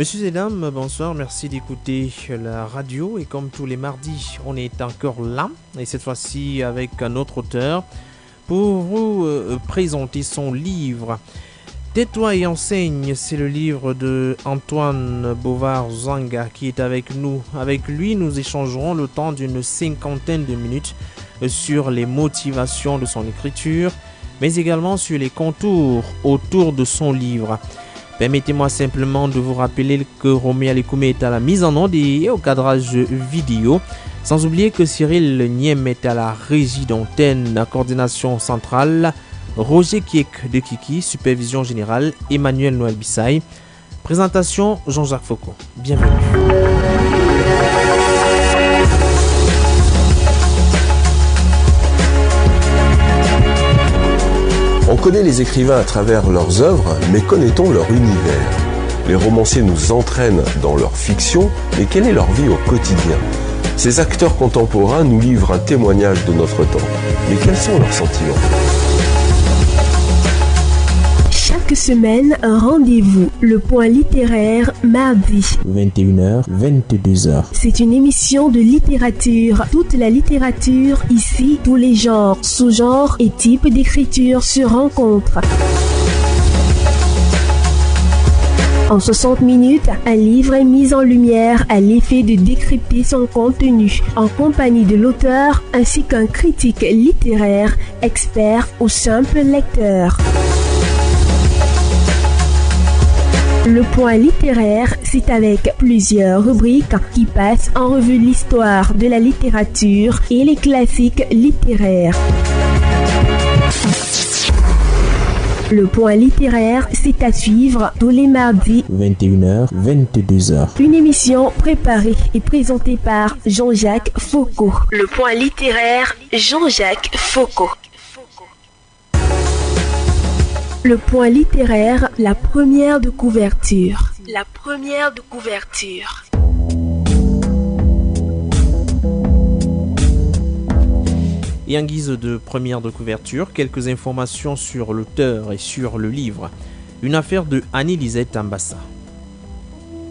Messieurs et dames, bonsoir, merci d'écouter la radio et comme tous les mardis, on est encore là et cette fois-ci avec un autre auteur pour vous présenter son livre. Tais-toi et enseigne, c'est le livre de Antoine Bovar-Zanga qui est avec nous. Avec lui, nous échangerons le temps d'une 50aine de minutes sur les motivations de son écriture, mais également sur les contours autour de son livre. Permettez-moi simplement de vous rappeler que Roméo Alekoumé est à la mise en onde et au cadrage vidéo. Sans oublier que Cyril Niem est à la régie d'antenne, la coordination centrale, Roger Kiek de Kiki, supervision générale, Emmanuel Noël Bissaï. Présentation Jean-Jacques Foucault. Bienvenue. On connaît les écrivains à travers leurs œuvres, mais connaît-on leur univers? Les romanciers nous entraînent dans leur fiction, mais quelle est leur vie au quotidien? Ces acteurs contemporains nous livrent un témoignage de notre temps. Mais quels sont leurs sentiments? Chaque semaine, un rendez-vous, le point littéraire, mardi. 21h, 22h. C'est une émission de littérature. Toute la littérature, ici, tous les genres, sous-genres et types d'écriture se rencontrent. En 60 minutes, un livre est mis en lumière à l'effet de décrypter son contenu, en compagnie de l'auteur ainsi qu'un critique littéraire, expert ou simple lecteur. Le point littéraire, c'est avec plusieurs rubriques qui passent en revue l'histoire de la littérature et les classiques littéraires. Le point littéraire, c'est à suivre tous les mardis 21h, 22h. Une émission préparée et présentée par Jean-Jacques Foucault. Le point littéraire, Jean-Jacques Foucault. Le point littéraire, la première de couverture. La première de couverture. Et en guise de première de couverture, quelques informations sur l'auteur et sur le livre. Une affaire de Annie-Lisette Ambassa.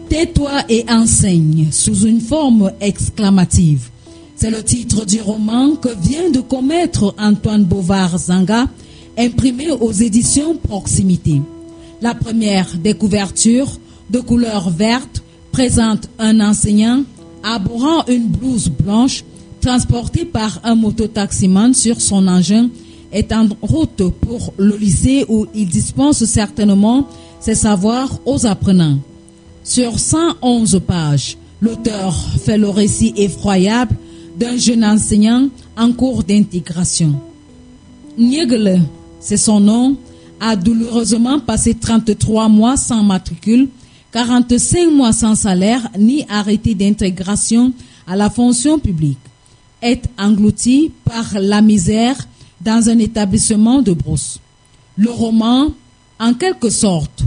Tais-toi et enseigne, sous une forme exclamative. C'est le titre du roman que vient de commettre Antoine Bovar-Zanga, imprimé aux éditions Proximité. La première des couvertures, de couleur verte, présente un enseignant arborant une blouse blanche, transporté par un mototaximan sur son engin, est en route pour le lycée où il dispense certainement ses savoirs aux apprenants. Sur 111 pages, l'auteur fait le récit effroyable d'un jeune enseignant en cours d'intégration. Niegle, c'est son nom, a douloureusement passé 33 mois sans matricule, 45 mois sans salaire ni arrêté d'intégration à la fonction publique. Est englouti par la misère dans un établissement de brousse. Le roman, en quelque sorte,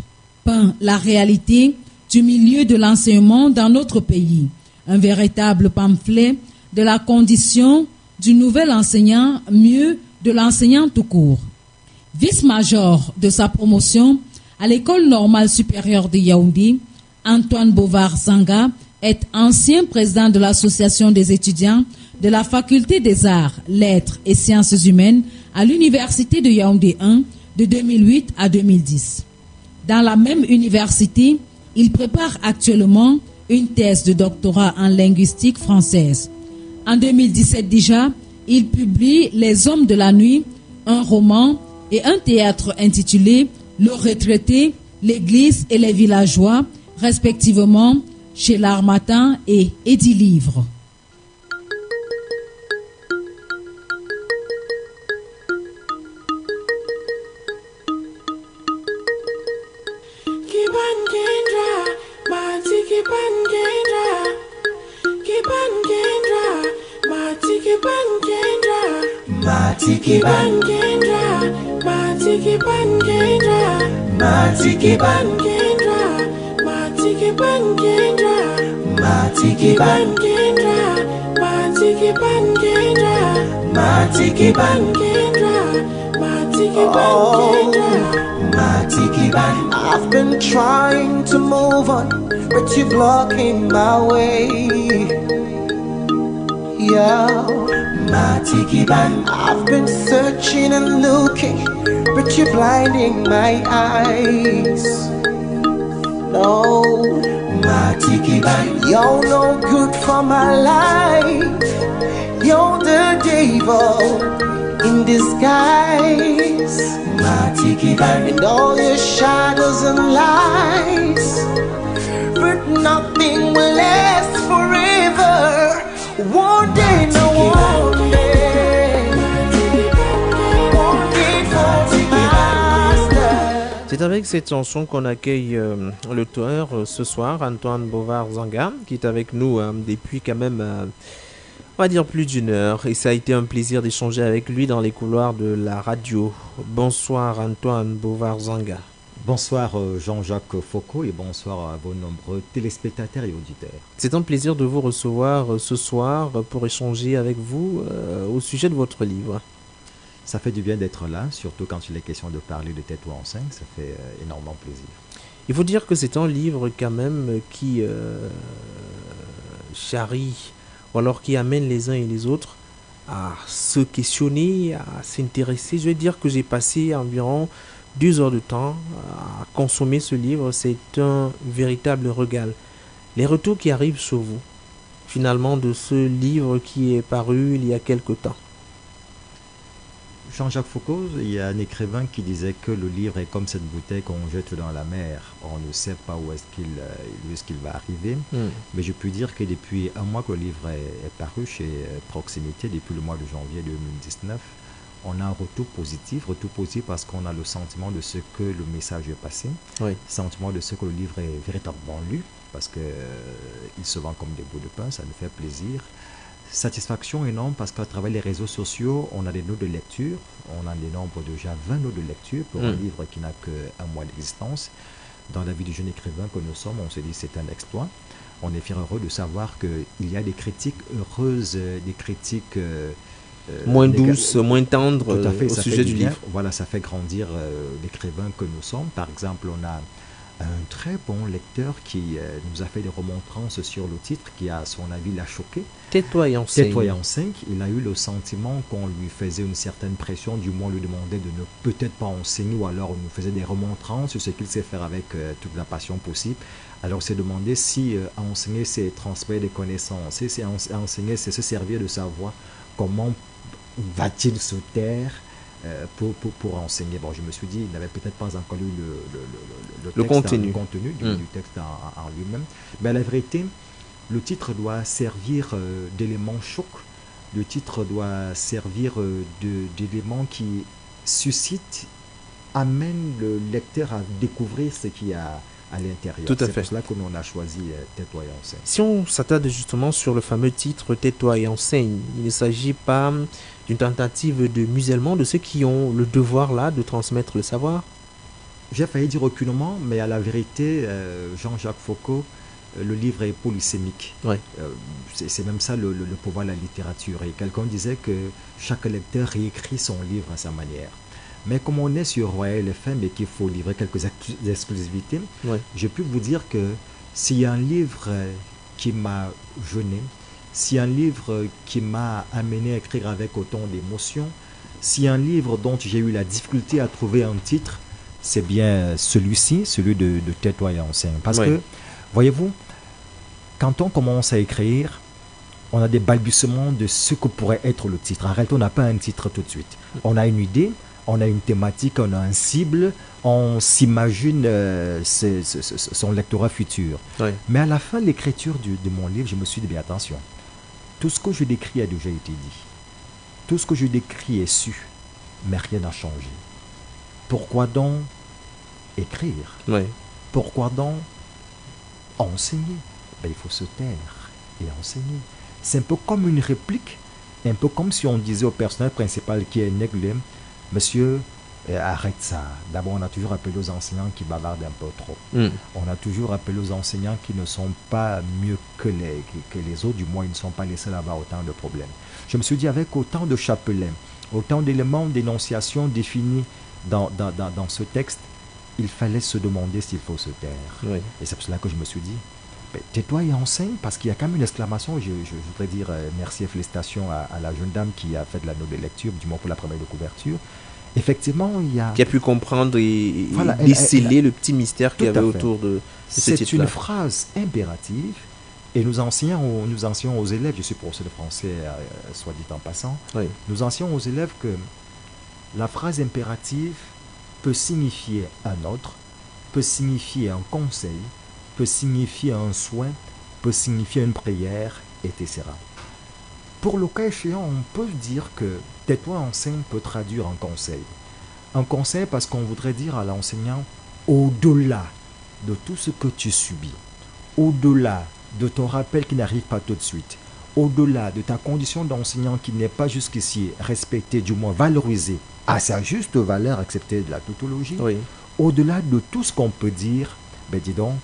peint la réalité du milieu de l'enseignement dans notre pays, un véritable pamphlet de la condition du nouvel enseignant, mieux de l'enseignant tout court. Vice-major de sa promotion à l'École normale supérieure de Yaoundé, Antoine Bovar-Zanga est ancien président de l'Association des étudiants de la Faculté des Arts, Lettres et Sciences humaines à l'Université de Yaoundé 1 de 2008 à 2010. Dans la même université, il prépare actuellement une thèse de doctorat en linguistique française. En 2017 déjà, il publie Les Hommes de la Nuit, un roman et un théâtre intitulé Le Retraité, l'Église et les villageois, respectivement chez l'Harmattan et Édilivre. Matiki Bangendra, Matiki Bangendra, Matiki Bangendra, Matiki Bangendra, Matiki Bangendra, Matiki Bangendra, Matiki Bangendra, Matiki Bangendra, Matiki Bangendra. I've been trying to move on, but you're blocking my way. Yeah, I've been searching and looking, but you're blinding my eyes. No, you're no good for my life. You're the devil in disguise. And all your shadows and lies, but nothing will last forever. One day, no one day, one day for the master. C'est avec cette chanson qu'on accueille l'auteur ce soir, Antoine Bovar-Zanga, qui est avec nous depuis quand même, on va dire plus d'une heure. Et ça a été un plaisir d'échanger avec lui dans les couloirs de la radio. Bonsoir Antoine Bovar-Zanga. Bonsoir Jean-Jacques Foucault et bonsoir à vos nombreux téléspectateurs et auditeurs. C'est un plaisir de vous recevoir ce soir pour échanger avec vous au sujet de votre livre. Ça fait du bien d'être là, surtout quand il est question de parler de Tais-toi en 5, ça fait énormément plaisir. Il faut dire que c'est un livre quand même qui charrie, ou alors qui amène les uns et les autres à se questionner, à s'intéresser. Je vais dire que j'ai passé environ 2 heures de temps à consommer ce livre. C'est un véritable régal. Les retours qui arrivent sur vous, finalement, de ce livre qui est paru il y a quelque temps. Jean-Jacques Foucault, il y a un écrivain qui disait que le livre est comme cette bouteille qu'on jette dans la mer. On ne sait pas où est-ce qu'il va arriver. Mais je peux dire que depuis un mois que le livre est paru chez Proximité, depuis le mois de janvier 2019, on a un retour positif parce qu'on a le sentiment de ce que le message est passé, sentiment de ce que le livre est véritablement lu, parce qu'il se vend comme des bouts de pain, ça nous fait plaisir. Satisfaction énorme parce qu'à travers les réseaux sociaux, on a des notes de lecture, on a des nombres de déjà 20 notes de lecture pour un livre qui n'a qu'un mois d'existence. Dans la vie du jeune écrivain que nous sommes, on se dit que c'est un exploit. On est fiers heureux de savoir qu'il y a des critiques heureuses, des critiques moins douces, moins tendres tout à fait, au sujet du livre. Voilà, ça fait grandir l'écrivain que nous sommes. Par exemple, on a un très bon lecteur qui nous a fait des remontrances sur le titre qui, à son avis, l'a choqué. Tais-toi et enseigne. Tais-toi et enseigne. Il a eu le sentiment qu'on lui faisait une certaine pression, du moins on lui demandait de ne peut-être pas enseigner, ou alors on nous faisait des remontrances sur ce qu'il sait faire avec toute la passion possible. Alors il s'est demandé si enseigner c'est transmettre des connaissances, si enseigner c'est se servir de sa voix, comment va-t-il se taire pour enseigner. Bon, je me suis dit, il n'avait peut-être pas encore lu le contenu du texte en lui-même. Mais la vérité, le titre doit servir d'élément choc. Le titre doit servir d'élément qui suscite, amène le lecteur à découvrir ce qu'il y a à l'intérieur. Tout à fait. C'est pour cela que l'on a choisi Tais-toi et enseigne. Si on s'attarde justement sur le fameux titre Tais-toi et enseigne, il ne s'agit pas d'une tentative de musellement de ceux qui ont le devoir là de transmettre le savoir. J'ai failli dire aucunement, mais à la vérité, Jean-Jacques Foucault, le livre est polysémique. C'est même ça le pouvoir de la littérature. Et quelqu'un disait que chaque lecteur réécrit son livre à sa manière. Mais comme on est sur Royal FM et qu'il faut livrer quelques exclusivités, je peux vous dire que s'il y a un livre qui m'a jeûné, s'il y a un livre qui m'a amené à écrire avec autant d'émotion, s'il y a un livre dont j'ai eu la difficulté à trouver un titre, c'est bien celui-ci, celui de Tais-toi et enseigne. Parce que, voyez-vous, quand on commence à écrire, on a des balbutiements de ce que pourrait être le titre. En réalité, on n'a pas un titre tout de suite. On a une idée, on a une thématique, on a un cible, on s'imagine son lectorat futur. Mais à la fin de l'écriture de mon livre, je me suis dit, bien attention, tout ce que je décris a déjà été dit. Tout ce que je décris est su, mais rien n'a changé. Pourquoi donc écrire? Pourquoi donc enseigner? Ben, il faut se taire et enseigner. C'est un peu comme une réplique, un peu comme si on disait au personnage principal qui est Neglem, monsieur, arrête ça. D'abord, on a toujours appelé aux enseignants qui bavardent un peu trop. On a toujours appelé aux enseignants qui ne sont pas mieux que les autres, du moins ils ne sont pas les seuls à avoir autant de problèmes. Je me suis dit, avec autant de chapelets, autant d'éléments d'énonciation définis dans ce texte, il fallait se demander s'il faut se taire. Et c'est pour cela que je me suis dit, tais-toi et enseigne, parce qu'il y a quand même une exclamation. Je voudrais dire merci et félicitations à la jeune dame qui a fait de la noble lecture, du moins pour la première de couverture. Effectivement, il y a... Qui a pu comprendre et déceler le petit mystère qu'il y avait autour de ce titre-là. C'est une phrase impérative, et nous enseignons aux élèves, je suis professeur de français, soit dit en passant, oui. Nous enseignons aux élèves que la phrase impérative peut signifier un ordre, peut signifier un conseil, peut signifier un soin, peut signifier une prière, etc. Pour le cas échéant, on peut dire que tais-toi enseigne peut traduire un conseil. Un conseil parce qu'on voudrait dire à l'enseignant, au-delà de tout ce que tu subis, au-delà de ton rappel qui n'arrive pas tout de suite, au-delà de ta condition d'enseignant qui n'est pas jusqu'ici respectée, du moins valorisée à sa juste valeur acceptée de la tautologie, oui. Au-delà de tout ce qu'on peut dire, dis donc,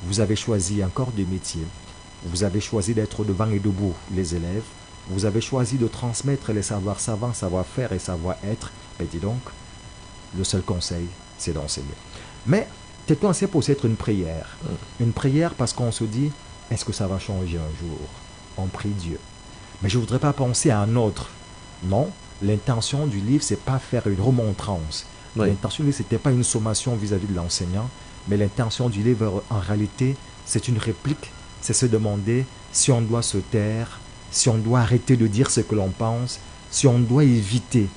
vous avez choisi un corps de métier, vous avez choisi d'être devant et debout les élèves, vous avez choisi de transmettre les savoirs savants, savoir-faire et savoir-être, dis donc, le seul conseil, c'est d'enseigner. Mais tais-toi enseigne peut aussi être une prière. Une prière parce qu'on se dit, est-ce que ça va changer un jour? On prie Dieu. Mais je ne voudrais pas penser à un autre. Non, l'intention du livre, c'est pas faire une remontrance. Oui. L'intention du livre, c'était pas une sommation vis-à-vis de l'enseignant, mais l'intention du livre, en réalité, c'est une réplique. C'est se demander si on doit se taire, si on doit arrêter de dire ce que l'on pense, si on doit éviter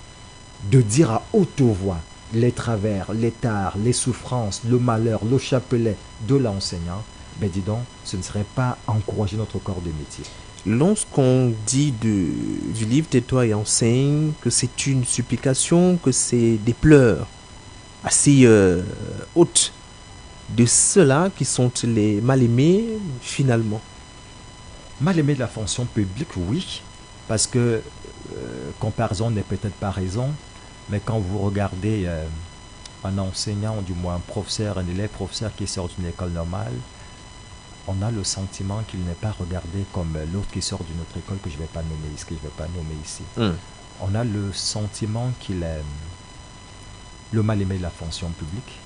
de dire à haute voix les travers, les tares, les souffrances, le malheur, le chapelet de l'enseignant, dis donc, ce ne serait pas encourager notre corps de métier. Lorsqu'on dit du livre Tais-toi et enseigne que c'est une supplication, que c'est des pleurs assez hautes de ceux-là qui sont les mal-aimés finalement. Mal-aimés de la fonction publique, oui, parce que comparaison n'est peut-être pas raison, mais quand vous regardez un enseignant, du moins un professeur, un élève professeur qui sort d'une école normale, on a le sentiment qu'il n'est pas regardé comme l'autre qui sort d'une autre école que je ne vais pas nommer ici. On a le sentiment qu'il est le mal-aimé de la fonction publique.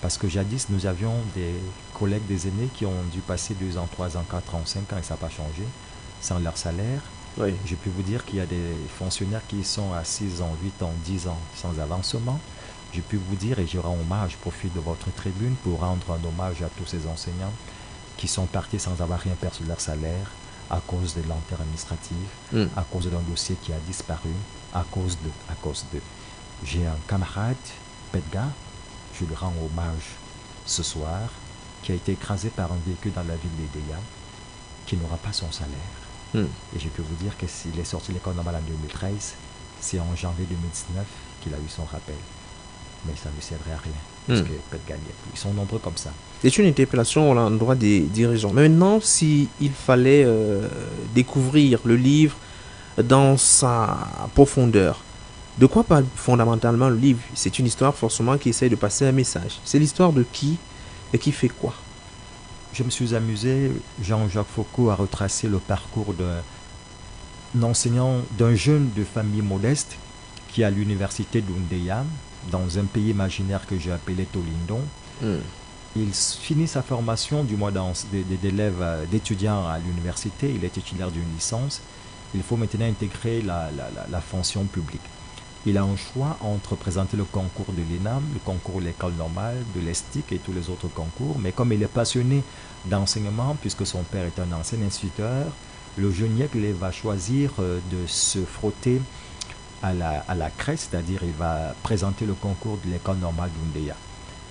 Parce que jadis, nous avions des collègues, des aînés qui ont dû passer 2 ans, 3 ans, 4 ans, 5 ans et ça n'a pas changé, sans leur salaire. Oui. Je peux vous dire qu'il y a des fonctionnaires qui sont à 6 ans, 8 ans, 10 ans sans avancement. Je peux vous dire, et je rends hommage, je profite de votre tribune pour rendre un hommage à tous ces enseignants qui sont partis sans avoir rien perçu de leur salaire à cause de lenteur administrative, à cause d'un dossier qui a disparu, à cause de. J'ai un camarade, Pedga, je lui rends hommage ce soir, qui a été écrasé par un véhicule dans la ville d'Edea, qui n'aura pas son salaire. Et je peux vous dire que s'il est sorti de l'école normale en 2013, c'est en janvier 2019 qu'il a eu son rappel. Mais ça ne servirait à rien. Parce que peut-être gagner. Ils sont nombreux comme ça. C'est une interpellation à l'endroit des dirigeants. Mais maintenant, s'il fallait découvrir le livre dans sa profondeur, de quoi parle fondamentalement le livre? C'est une histoire forcément qui essaie de passer un message. C'est l'histoire de qui et qui fait quoi? Je me suis amusé, Jean-Jacques Foucault a retracé le parcours d'un enseignant, d'un jeune de famille modeste qui est à l'université d'Undeyam, dans un pays imaginaire que j'ai appelé Tolindon. Il finit sa formation, du moins d'étudiants à l'université, il est titulaire d'une licence. Il faut maintenant intégrer la fonction publique. Il a un choix entre présenter le concours de l'ENAM, le concours de l'école normale, de l'ESTIC et tous les autres concours. Mais comme il est passionné d'enseignement, puisque son père est un ancien instituteur, le jeune Yegle va choisir de se frotter à la crèche, c'est-à-dire il va présenter le concours de l'école normale d'Oundéa.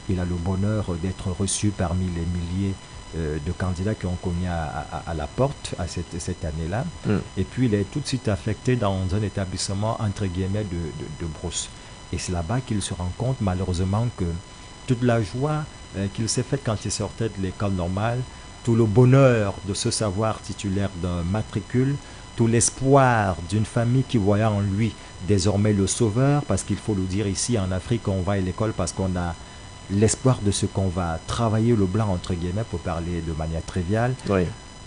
Il a le bonheur d'être reçu parmi les milliers de candidats qui ont cogné à la porte à cette année-là. Et puis il est tout de suite affecté dans un établissement entre guillemets de brousse. Et c'est là-bas qu'il se rend compte malheureusement que toute la joie qu'il s'est faite quand il sortait de l'école normale, tout le bonheur de se savoir titulaire d'un matricule, tout l'espoir d'une famille qui voyait en lui désormais le sauveur, parce qu'il faut le dire ici en Afrique, on va à l'école parce qu'on a l'espoir de ce qu'on va travailler le blanc, entre guillemets, pour parler de manière triviale. Oui.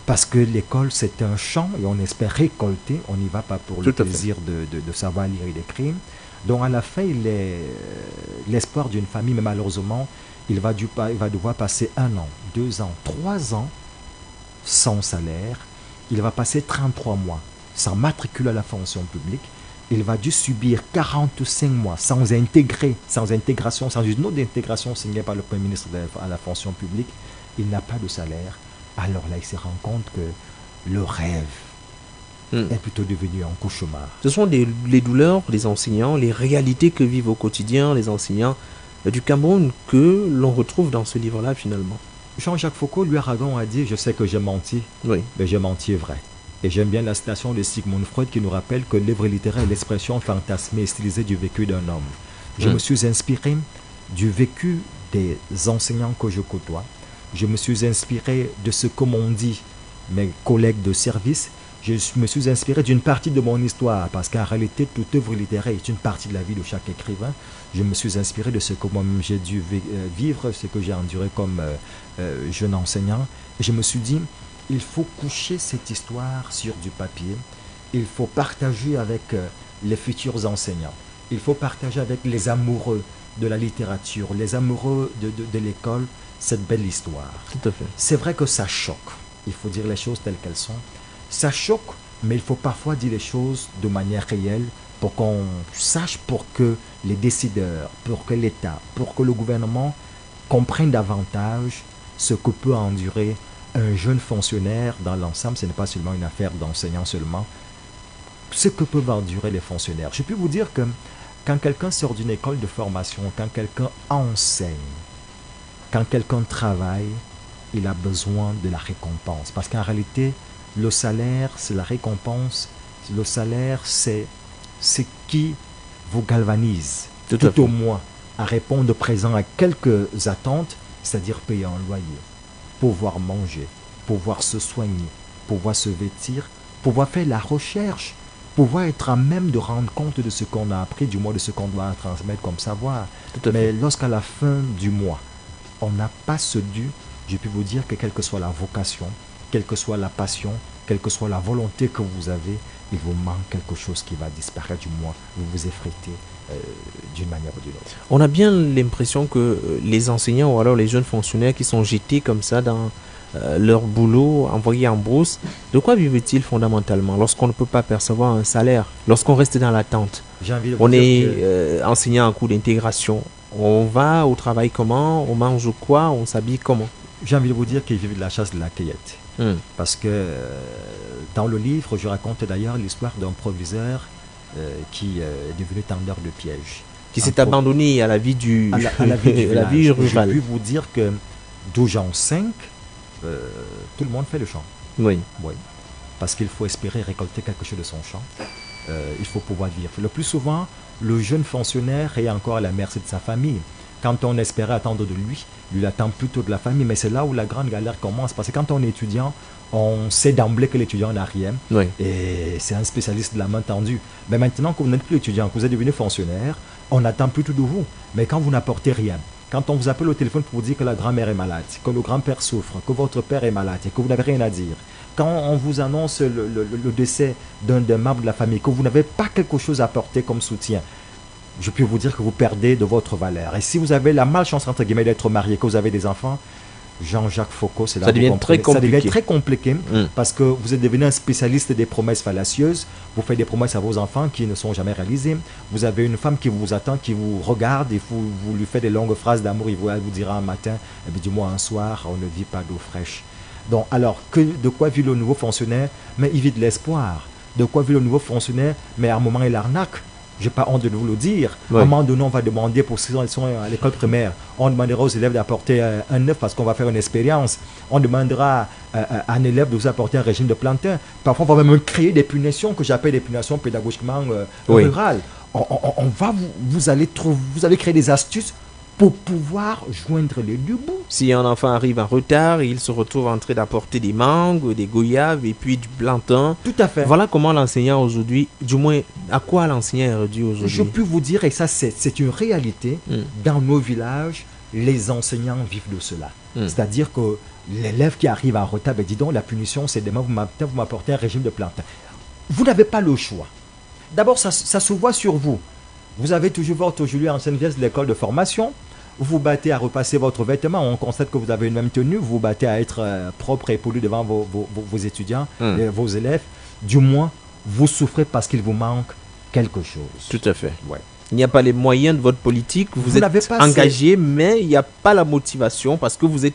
Parce que l'école, c'est un champ et on espère récolter, on n'y va pas pour le plaisir de savoir lire et d'écrire. Donc à la fin, il est l'espoir d'une famille, mais malheureusement, il va devoir passer 1 an, 2 ans, 3 ans sans salaire. Il va passer 33 mois sans matricule à la fonction publique. Il va dû subir 45 mois sans intégration, sans une autre intégration signée par le Premier ministre à la fonction publique. Il n'a pas de salaire. Alors là, il se rend compte que le rêve est plutôt devenu un cauchemar. Ce sont les douleurs des enseignants, les réalités que vivent au quotidien les enseignants du Cameroun que l'on retrouve dans ce livre-là finalement. Jean-Jacques Foucault, lui, Aragon, a dit « Je sais que j'ai menti, mais j'ai menti vrai ». Et j'aime bien la citation de Sigmund Freud qui nous rappelle que l'œuvre littéraire est l'expression fantasmée et stylisée du vécu d'un homme. Je me suis inspiré du vécu des enseignants que je côtoie. Je me suis inspiré de ce que m'ont dit mes collègues de service. Je me suis inspiré d'une partie de mon histoire, parce qu'en réalité, toute œuvre littéraire est une partie de la vie de chaque écrivain. Je me suis inspiré de ce que moi-même j'ai dû vivre, ce que j'ai enduré comme jeune enseignant. Et je me suis dit, il faut coucher cette histoire sur du papier. Il faut partager avec les futurs enseignants. Il faut partager avec les amoureux de la littérature, les amoureux de l'école, cette belle histoire. Tout à fait. C'est vrai que ça choque. Il faut dire les choses telles qu'elles sont. Ça choque, mais il faut parfois dire les choses de manière réelle pour qu'on sache, pour que les décideurs, pour que l'État, pour que le gouvernement comprennent davantage ce que peut endurer un jeune fonctionnaire dans l'ensemble. Ce n'est pas seulement une affaire d'enseignants seulement. Ce que peuvent endurer les fonctionnaires. Je peux vous dire que quand quelqu'un sort d'une école de formation, quand quelqu'un enseigne, quand quelqu'un travaille, il a besoin de la récompense. Parce qu'en réalité, le salaire, c'est la récompense. Le salaire, c'est ce qui vous galvanise, tout au moins, à répondre présent à quelques attentes, c'est-à-dire payer un loyer, pouvoir manger, pouvoir se soigner, pouvoir se vêtir, pouvoir faire la recherche, pouvoir être à même de rendre compte de ce qu'on a appris, du moins de ce qu'on doit transmettre comme savoir. Mais lorsqu'à la fin du mois, on n'a pas ce dû, je peux vous dire que quelle que soit la vocation, quelle que soit la passion, quelle que soit la volonté que vous avez, il vous manque quelque chose qui va disparaître, du moins vous vous effritez d'une manière ou d'une autre. On a bien l'impression que les enseignants ou alors les jeunes fonctionnaires qui sont jetés comme ça dans leur boulot, envoyés en brousse, de quoi vivent-ils fondamentalement lorsqu'on ne peut pas percevoir un salaire, lorsqu'on reste dans l'attente? On est enseignant en cours d'intégration. On va au travail comment? On mange quoi? On s'habille comment? J'ai envie de vous dire qu'ils vivent de la chasse de la cueillette. Parce que dans le livre, je raconte d'ailleurs l'histoire d'un proviseur qui est devenu tendeur de pièges. Qui s'est abandonné à la vie du la vie rurale. Je peux vous dire que 12 ans 5, tout le monde fait le champ. Oui. Parce qu'il faut espérer récolter quelque chose de son champ. Il faut pouvoir vivre. Le plus souvent, le jeune fonctionnaire est encore à la merci de sa famille. Quand on espérait attendre de lui, il attend plutôt de la famille. Mais c'est là où la grande galère commence. Parce que quand on est étudiant, on sait d'emblée que l'étudiant n'a rien. Et c'est un spécialiste de la main tendue. Mais maintenant que vous n'êtes plus étudiant, que vous êtes devenu fonctionnaire, on attend plutôt de vous. Mais quand vous n'apportez rien, quand on vous appelle au téléphone pour vous dire que la grand-mère est malade, que le grand-père souffre, que votre père est malade et que vous n'avez rien à dire, quand on vous annonce le décès d'un membre de la famille, que vous n'avez pas quelque chose à apporter comme soutien, je peux vous dire que vous perdez de votre valeur. Et si vous avez la malchance, entre guillemets, d'être marié, que vous avez des enfants, Jean-Jacques Foucault, c'est là ça devient très compliqué. Ça devient très compliqué parce que vous êtes devenu un spécialiste des promesses fallacieuses. Vous faites des promesses à vos enfants qui ne sont jamais réalisées. Vous avez une femme qui vous attend, qui vous regarde et vous lui faites des longues phrases d'amour. Elle vous dira un matin, et puis du moins un soir, on ne vit pas d'eau fraîche. Donc, alors, de quoi vit le nouveau fonctionnaire? Mais il vit de l'espoir. De quoi vit le nouveau fonctionnaire? Mais à un moment, il arnaque. Je n'ai pas honte de vous le dire. À un moment donné, on va demander, pour ceux qui sont à l'école primaire, on demandera aux élèves d'apporter un œuf parce qu'on va faire une expérience. On demandera à un élève de vous apporter un régime de plantain. Parfois, on va même créer des punitions que j'appelle des punitions pédagogiquement rurales. Vous allez créer des astuces pour pouvoir joindre les deux bouts. Si un enfant arrive en retard, il se retrouve en train d'apporter des mangues, des goyaves et puis du plantain. Tout à fait. Voilà comment l'enseignant aujourd'hui, du moins à quoi l'enseignant est réduit aujourd'hui. Je peux vous dire, et ça c'est une réalité, dans nos villages, les enseignants vivent de cela. C'est-à-dire que l'élève qui arrive en retard, dis donc, la punition c'est demain, vous m'apportez un régime de plantain. Vous n'avez pas le choix. D'abord, ça se voit sur vous. Vous avez toujours votre Julien Ancienne Viesse de l'école de formation. vous battez à repasser votre vêtement, on constate que vous avez une même tenue, vous vous battez à être propre et poli devant vos étudiants, et vos élèves, du moins, vous souffrez parce qu'il vous manque quelque chose. Tout à fait. Ouais. Il n'y a pas les moyens de votre politique, vous êtes engagé, mais il n'y a pas la motivation parce que vous êtes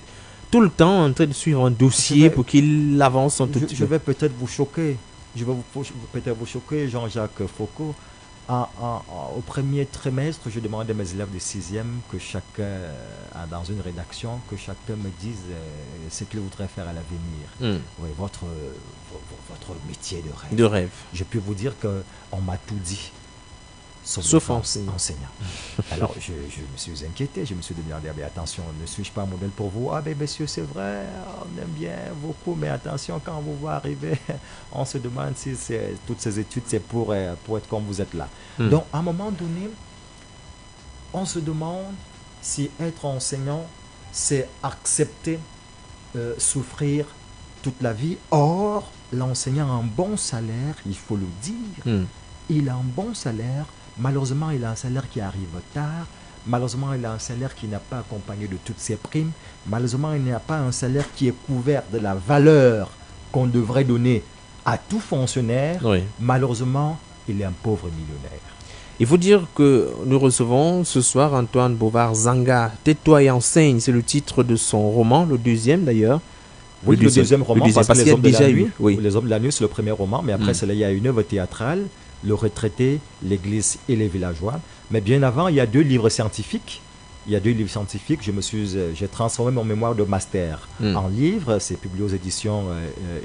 tout le temps en train de suivre un dossier pour qu'il avance un tout petit peu. Je vais peut-être vous choquer, peut-être vous choquer, Jean-Jacques Foucault. Au premier trimestre, je demande à mes élèves de 6e que chacun, dans une rédaction, que chacun me dise ce qu'il voudrait faire à l'avenir. Oui, votre métier de rêve. De rêve. Je peux vous dire qu'on m'a tout dit. Sauf enseignant. Alors, je me suis inquiété, je me suis demandé, mais attention, ne suis-je pas un modèle pour vous? Ah, ben monsieur, c'est vrai, on aime bien beaucoup, mais attention, quand vous voit arriver, on se demande si toutes ces études, c'est pour être comme vous êtes là. Donc, à un moment donné, on se demande si être enseignant, c'est accepter souffrir toute la vie. Or, l'enseignant a un bon salaire, il faut le dire, il a un bon salaire. Malheureusement, il a un salaire qui arrive tard. Malheureusement, il a un salaire qui n'a pas accompagné de toutes ses primes. Malheureusement, il n'y a pas un salaire qui est couvert de la valeur qu'on devrait donner à tout fonctionnaire. Oui. Malheureusement, il est un pauvre millionnaire. Il faut dire que nous recevons ce soir Antoine Bovar-Zanga. Tais-toi et enseigne, c'est le titre de son roman, le deuxième d'ailleurs. Oui, le deuxième roman, parce que Les Hommes de la Nuit. Oui. Les Hommes de la Nuit, c'est le premier roman, mais après cela, il y a une œuvre théâtrale, Le Retraité, l'Église et les Villageois. Mais bien avant, il y a 2 livres scientifiques. J'ai transformé mon mémoire de master en livre. C'est publié aux éditions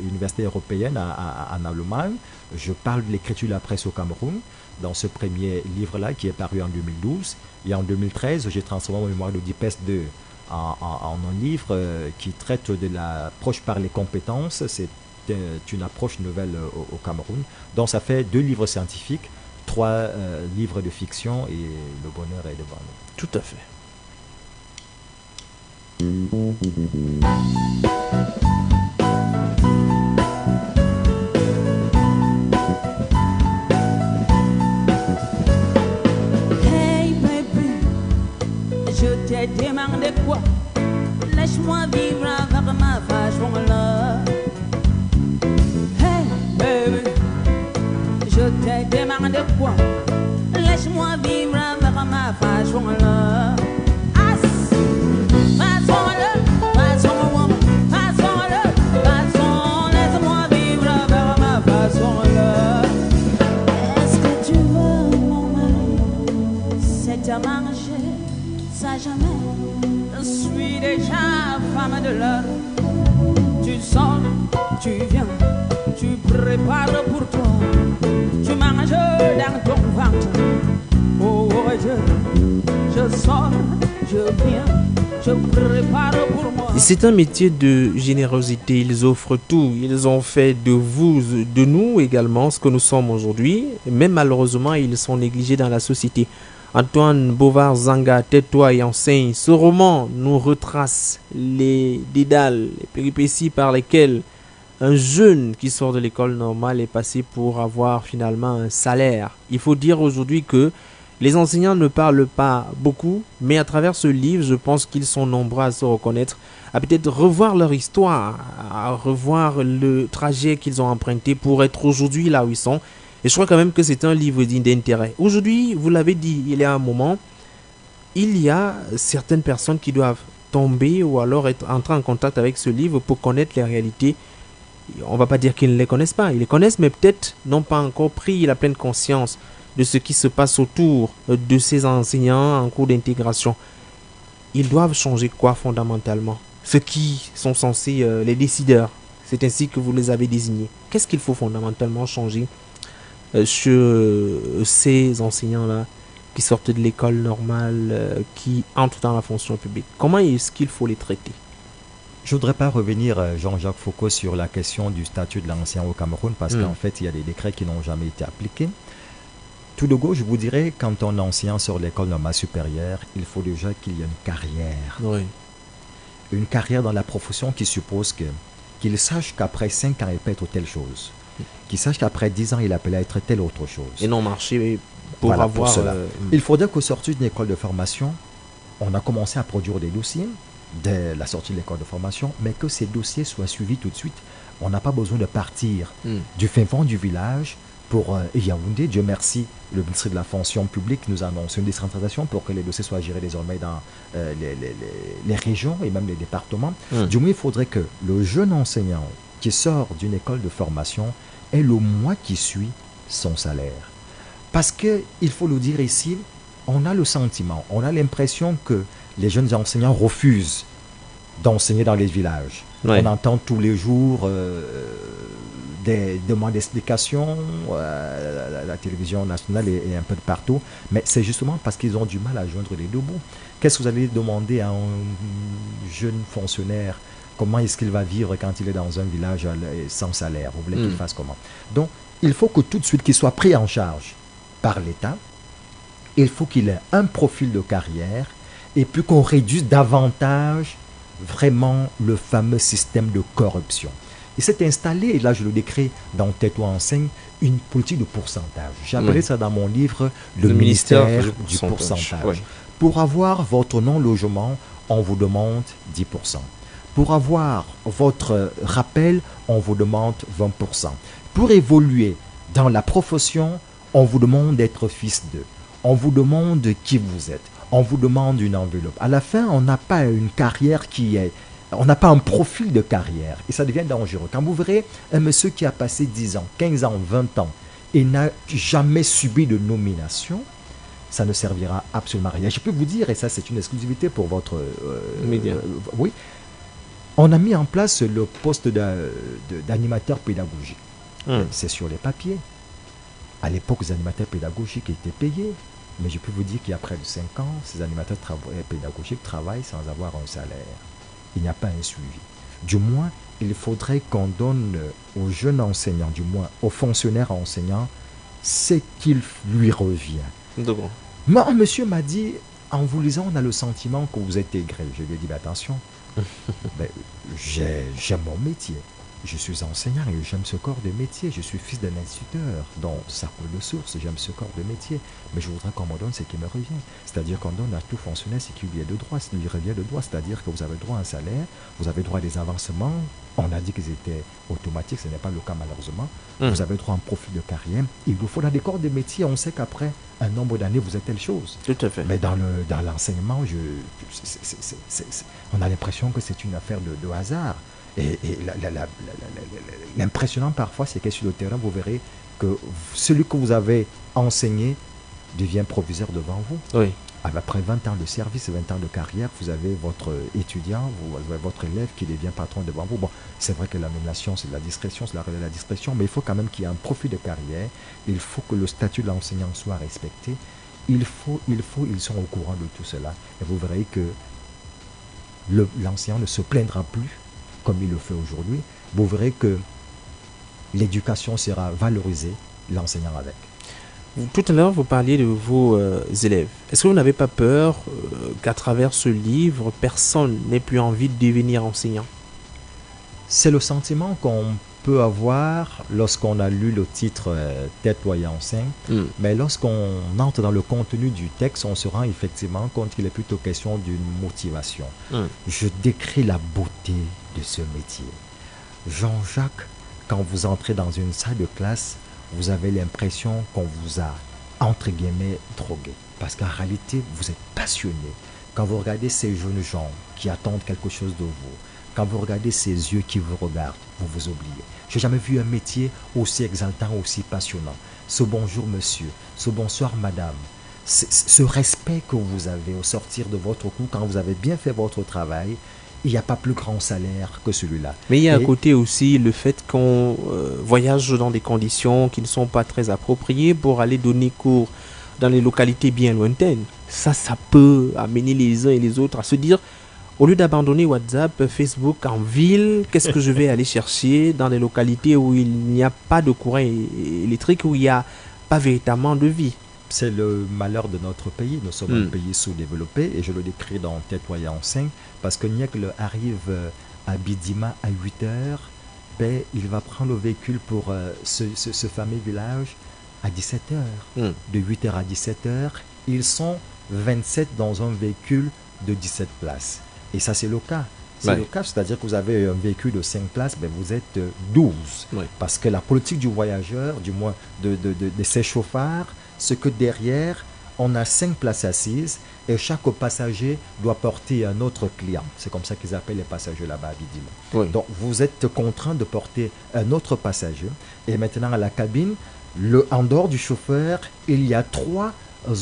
Université européenne en Allemagne. Je parle de l'écriture de la presse au Cameroun dans ce premier livre-là qui est paru en 2012. Et en 2013, j'ai transformé mon mémoire de DIPES 2 en un livre qui traite de l'approche par les compétences. C'est une approche nouvelle au Cameroun. Donc ça fait 2 livres scientifiques, 3 livres de fiction et le bonheur est devant nous. Tout à fait. Hey baby, je t'ai demandé quoi? Laisse-moi vivre avec ma façon là. Hey baby, je t'ai demandé quoi? Laisse-moi vivre avec ma façon là. Laisse-moi vivre avec ma façon là. Est-ce que tu veux mon mari? C'est à manger, ça jamais. Je suis déjà femme de l'heure. Tu sors, tu viens, tu prépares pour toi. Tu manges dans ton ventre. Oh, je sors, je viens, je prépare pour moi. C'est un métier de générosité. Ils offrent tout. Ils ont fait de vous, de nous également, ce que nous sommes aujourd'hui. Mais malheureusement, ils sont négligés dans la société. Antoine Bovar-Zanga, Tais-toi et enseigne. Ce roman nous retrace les dédales, les péripéties par lesquelles un jeune qui sort de l'école normale est passé pour avoir finalement un salaire. Il faut dire aujourd'hui que les enseignants ne parlent pas beaucoup, mais à travers ce livre, je pense qu'ils sont nombreux à se reconnaître, à peut-être revoir leur histoire, à revoir le trajet qu'ils ont emprunté pour être aujourd'hui là où ils sont. Et je crois quand même que c'est un livre digne d'intérêt. Aujourd'hui, vous l'avez dit, il y a un moment, il y a certaines personnes qui doivent tomber ou alors entrer en contact avec ce livre pour connaître les réalités. On ne va pas dire qu'ils ne les connaissent pas, ils les connaissent, mais peut-être n'ont pas encore pris la pleine conscience de ce qui se passe autour de ces enseignants en cours d'intégration. Ils doivent changer quoi fondamentalement? Ceux qui sont censés, les décideurs, c'est ainsi que vous les avez désignés. Qu'est-ce qu'il faut fondamentalement changer sur ces enseignants-là qui sortent de l'école normale, qui entrent dans la fonction publique? Comment est-ce qu'il faut les traiter? Je ne voudrais pas revenir, Jean-Jacques Foucault, sur la question du statut de l'enseignant au Cameroun, parce qu'en fait, il y a des décrets qui n'ont jamais été appliqués. Tout de go, je vous dirais, quand on est enseignant sur l'école normale supérieure, il faut déjà qu'il y ait une carrière. Oui. Une carrière dans la profession qui suppose qu'il sache qu'après 5 ans, il peut être telle chose. Qu'il sache qu'après 10 ans, il appelle à être telle autre chose. Et non marcher pour voilà, avoir... pour cela. Il faudrait qu'au sortir d'une école de formation, on a commencé à produire des dossiers dès la sortie de l'école de formation, mais que ces dossiers soient suivis tout de suite. On n'a pas besoin de partir du fin fond du village pour Yaoundé. Dieu merci, le ministère de la fonction publique nous annonce une décentralisation pour que les dossiers soient gérés désormais dans les régions et même les départements. Du moins, il faudrait que le jeune enseignant qui sort d'une école de formation ait le mois qui suit son salaire. Parce qu'il faut le dire ici, on a le sentiment, on a l'impression que les jeunes enseignants refusent d'enseigner dans les villages. On entend tous les jours des demandes d'explications à la télévision nationale et un peu de partout, mais c'est justement parce qu'ils ont du mal à joindre les deux bouts. Qu'est-ce que vous allez demander à un jeune fonctionnaire? Comment est-ce qu'il va vivre quand il est dans un village sans salaire? Vous voulez qu'il fasse comment? Donc, il faut que tout de suite qu'il soit pris en charge par l'État. Il faut qu'il ait un profil de carrière et puis qu'on réduise davantage vraiment le fameux système de corruption. Il s'est installé, et là je le décris dans Tais-toi enseigne, une politique de pourcentage. J'ai appelé ça dans mon livre le ministère du pourcentage. Pour avoir votre non-logement, on vous demande 10%. Pour avoir votre rappel, on vous demande 20%. Pour évoluer dans la profession, on vous demande d'être fils d'eux. On vous demande qui vous êtes. On vous demande une enveloppe. À la fin, on n'a pas une carrière qui est... On n'a pas un profil de carrière. Et ça devient dangereux. Quand vous verrez un monsieur qui a passé 10 ans, 15 ans, 20 ans et n'a jamais subi de nomination, ça ne servira absolument à rien. Je peux vous dire, et ça c'est une exclusivité pour votre... média. Oui. On a mis en place le poste d'animateur pédagogique. C'est sur les papiers. À l'époque, les animateurs pédagogiques étaient payés. Mais je peux vous dire qu'il y a près de 5 ans, ces animateurs pédagogiques travaillent sans avoir un salaire. Il n'y a pas un suivi. Du moins, il faudrait qu'on donne aux jeunes enseignants, du moins aux fonctionnaires enseignants, ce qu'il lui revient. Moi, un monsieur m'a dit, en vous lisant, on a le sentiment que vous êtes aigré. Je lui ai dit, mais attention, j'aime mon métier. Je suis enseignant et j'aime ce corps de métier. Je suis fils d'un instituteur, donc ça coule de source. J'aime ce corps de métier. Mais je voudrais qu'on me donne ce qui me revient. C'est-à-dire qu'on donne à tout fonctionnaire ce qui lui est de droit, ce qui lui revient de droit. C'est-à-dire que vous avez droit à un salaire, vous avez droit à des avancements. On a dit qu'ils étaient automatiques, ce n'est pas le cas malheureusement. Vous avez droit à un profil de carrière. Il vous faut dans des corps de métier, on sait qu'après un nombre d'années, vous êtes telle chose. Tout à fait. Mais dans l'enseignement, on a l'impression que c'est une affaire de hasard. Et l'impressionnant parfois, c'est que sur le terrain, vous verrez que celui que vous avez enseigné devient proviseur devant vous. Oui. Après 20 ans de service, 20 ans de carrière, vous avez votre étudiant, vous avez votre élève qui devient patron devant vous. Bon, c'est vrai que la nomination, c'est de la discrétion, c'est de la discrétion, mais il faut quand même qu'il y ait un profil de carrière. Il faut que le statut de l'enseignant soit respecté. Ils sont au courant de tout cela. Et vous verrez que l'enseignant ne se plaindra plus comme il le fait aujourd'hui. Vous verrez que l'éducation sera valorisée, l'enseignant avec. Tout à l'heure, vous parliez de vos élèves. Est-ce que vous n'avez pas peur qu'à travers ce livre, personne n'ait plus envie de devenir enseignant? C'est le sentiment qu'on peut avoir lorsqu'on a lu le titre Tais-toi et enseigne. Mais lorsqu'on entre dans le contenu du texte, on se rend effectivement compte qu'il est plutôt question d'une motivation. Je décris la beauté de ce métier. Jean-Jacques, quand vous entrez dans une salle de classe, vous avez l'impression qu'on vous a, entre guillemets, drogué. Parce qu'en réalité, vous êtes passionné. Quand vous regardez ces jeunes gens qui attendent quelque chose de vous, quand vous regardez ces yeux qui vous regardent, vous vous oubliez. Je n'ai jamais vu un métier aussi exaltant, aussi passionnant. Ce bonjour monsieur, ce bonsoir madame, ce respect que vous avez au sortir de votre cours, quand vous avez bien fait votre travail, il n'y a pas plus grand salaire que celui-là. Mais il y a à côté aussi le fait qu'on voyage dans des conditions qui ne sont pas très appropriées pour aller donner cours dans les localités bien lointaines. Ça peut amener les uns et les autres à se dire, au lieu d'abandonner WhatsApp, Facebook en ville, qu'est-ce que je vais aller chercher dans des localités où il n'y a pas de courant électrique, où il n'y a pas véritablement de vie? C'est le malheur de notre pays. Nous sommes un pays sous-développé et je le décris dans Tais-toi et enseigne parce que Niècle arrive à Bidima à 8 heures. Il va prendre le véhicule pour ce fameux village à 17 heures. De 8 heures à 17 heures, ils sont 27 dans un véhicule de 17 places. Et ça, c'est le cas. C'est le cas, c'est-à-dire que vous avez un véhicule de 5 places, ben vous êtes 12. Oui. Parce que la politique du voyageur, du moins de ces chauffards, c'est que derrière, on a 5 places assises et chaque passager doit porter un autre client. C'est comme ça qu'ils appellent les passagers là-bas à Bidima. Oui. Donc, vous êtes contraint de porter un autre passager. Et maintenant, à la cabine, en dehors du chauffeur, il y a 3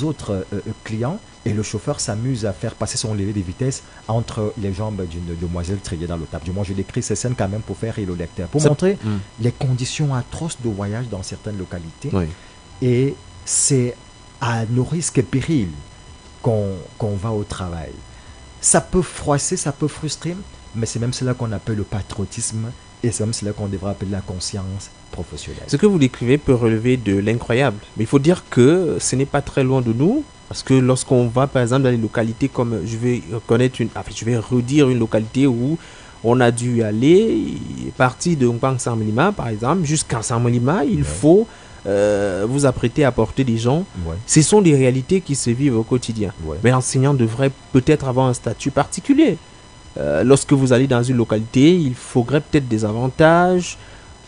autres clients. Et le chauffeur s'amuse à faire passer son levier de vitesse entre les jambes d'une demoiselle triée dans le table. Du moins, je décris ces scènes quand même pour faire rire le lecteur, pour montrer les conditions atroces de voyage dans certaines localités. Oui. Et c'est à nos risques et périls qu'on va au travail. Ça peut froisser, ça peut frustrer, mais c'est même cela qu'on appelle le patriotisme et c'est même cela qu'on devrait appeler la conscience professionnelle. Ce que vous décrivez peut relever de l'incroyable. Mais il faut dire que ce n'est pas très loin de nous. Parce que lorsqu'on va, par exemple, dans les localités comme, je vais redire une localité où on a dû aller, partir de Mpang-Samlima, par exemple, jusqu'à Samlima, il faut vous apprêter à porter des gens. Ouais. Ce sont des réalités qui se vivent au quotidien. Ouais. Mais l'enseignant devrait peut-être avoir un statut particulier. Lorsque vous allez dans une localité, il faudrait peut-être des avantages.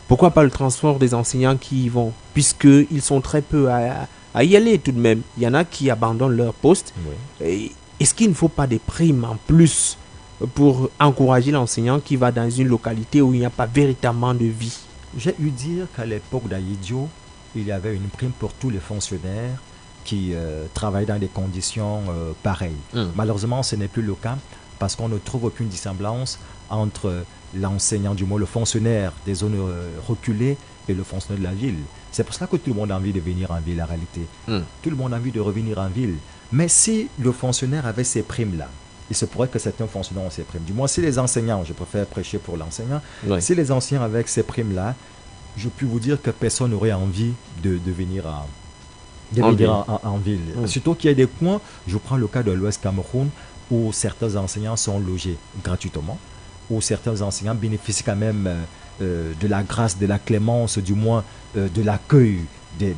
Pourquoi pas le transport des enseignants qui y vont, puisqu'ils sont très peu à y aller tout de même. Il y en a qui abandonnent leur poste. Oui. Est-ce qu'il ne faut pas des primes en plus pour encourager l'enseignant qui va dans une localité où il n'y a pas véritablement de vie? J'ai eu dire qu'à l'époque d'Aïdio, il y avait une prime pour tous les fonctionnaires qui travaillent dans des conditions pareilles. Malheureusement, ce n'est plus le cas parce qu'on ne trouve aucune dissemblance entre l'enseignant, du moins le fonctionnaire des zones reculées et le fonctionnaire de la ville. C'est pour cela que tout le monde a envie de venir en ville, en réalité. Tout le monde a envie de revenir en ville. Mais si le fonctionnaire avait ces primes-là, il se pourrait que certains fonctionnaires ont ces primes. Du moins, si les enseignants, je préfère prêcher pour l'enseignant, si les enseignants avec ces primes-là, je peux vous dire que personne n'aurait envie de venir en ville. Surtout qu'il y a des coins, je prends le cas de l'Ouest Cameroun, où certains enseignants sont logés gratuitement, où certains enseignants bénéficient quand même de la grâce, de la clémence, du moins de l'accueil des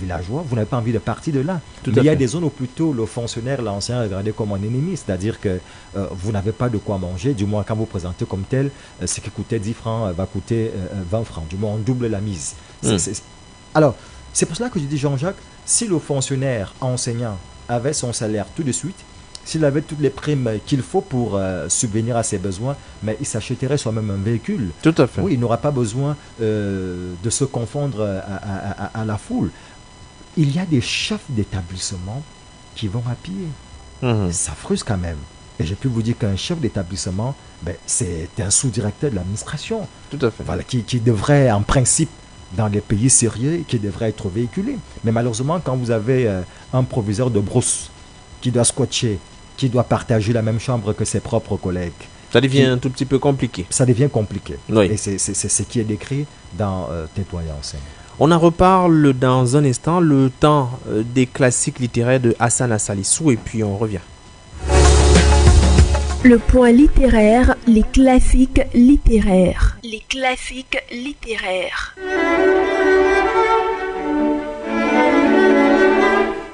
villageois. Vous n'avez pas envie de partir de là. Mais il y a des zones où plutôt le fonctionnaire, l'enseignant est regardé comme un ennemi, c'est-à-dire que vous n'avez pas de quoi manger, du moins quand vous présentez comme tel, ce qui coûtait 10 francs va coûter 20 francs, du moins on double la mise. Alors, c'est pour cela que je dis, Jean-Jacques, si le fonctionnaire enseignant avait son salaire tout de suite, s'il avait toutes les primes qu'il faut pour subvenir à ses besoins, mais il s'achèterait soi-même un véhicule. Tout à fait. Oui, il n'aura pas besoin de se confondre à la foule. Il y a des chefs d'établissement qui vont à pied. Ça frustre quand même. Et j'ai pu vous dire qu'un chef d'établissement, c'est un sous-directeur de l'administration. Tout à fait. Voilà, qui devrait, en principe, dans les pays sérieux, qui devrait être véhiculé. Mais malheureusement, quand vous avez un proviseur de brousse qui doit squatcher, qui doit partager la même chambre que ses propres collègues, ça devient un tout petit peu compliqué. Ça devient compliqué. Oui. Et c'est ce qui est décrit dans Tais-toi et enseigne. On en reparle dans un instant, le temps des classiques littéraires de Hassana Salisu, et puis on revient. Le point littéraire, les classiques littéraires. Les classiques littéraires.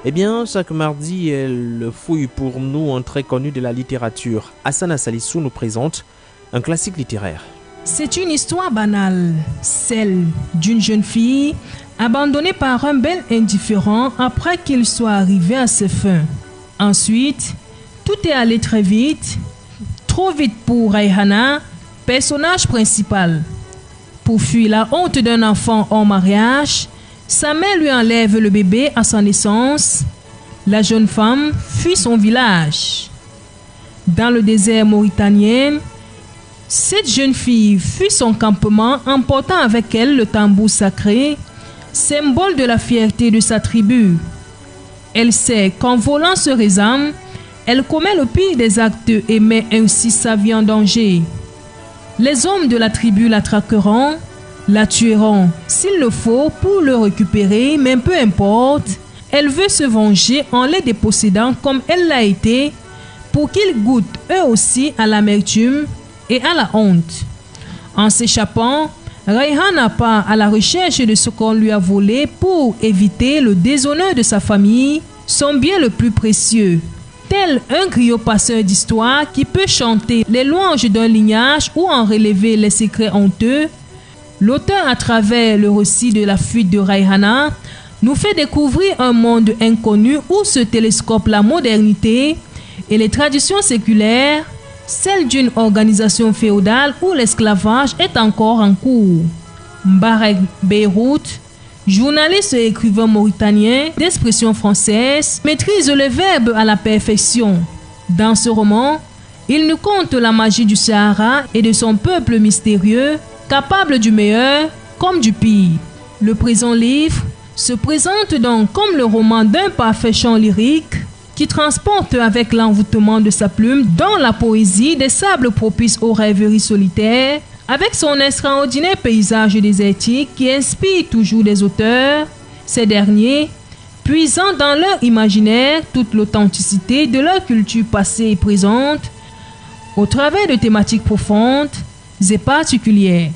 Eh bien, chaque mardi, elle fouille pour nous un trait connu de la littérature. Hassana Salisu nous présente un classique littéraire. C'est une histoire banale, celle d'une jeune fille abandonnée par un bel indifférent après qu'il soit arrivé à ses fins. Ensuite, tout est allé très vite, trop vite pour Raihana, personnage principal. Pour fuir la honte d'un enfant hors mariage, sa mère lui enlève le bébé à sa naissance. La jeune femme fuit son village. Dans le désert mauritanien, cette jeune fille fuit son campement emportant avec elle le tambour sacré, symbole de la fierté de sa tribu. Elle sait qu'en volant ce résame, elle commet le pire des actes et met ainsi sa vie en danger. Les hommes de la tribu la traqueront, la tueront s'il le faut pour le récupérer, mais peu importe, elle veut se venger en les dépossédant comme elle l'a été, pour qu'ils goûtent eux aussi à l'amertume et à la honte. En s'échappant, Raihana part à la recherche de ce qu'on lui a volé pour éviter le déshonneur de sa famille, son bien le plus précieux. tel un griot passeur d'histoire qui peut chanter les louanges d'un lignage ou en relever les secrets honteux, l'auteur, à travers le récit de la fuite de Rayhana, nous fait découvrir un monde inconnu où se télescope la modernité et les traditions séculaires, celle d'une organisation féodale où l'esclavage est encore en cours. Mbarek Beyrout, journaliste et écrivain mauritanien d'expression française, maîtrise le verbe à la perfection. Dans ce roman, il nous conte la magie du Sahara et de son peuple mystérieux, capable du meilleur comme du pire. Le présent livre se présente donc comme le roman d'un parfait chant lyrique qui transporte avec l'envoûtement de sa plume dans la poésie des sables propices aux rêveries solitaires, avec son extraordinaire paysage désertique qui inspire toujours des auteurs, ces derniers puisant dans leur imaginaire toute l'authenticité de leur culture passée et présente, au travers de thématiques profondes et particulières.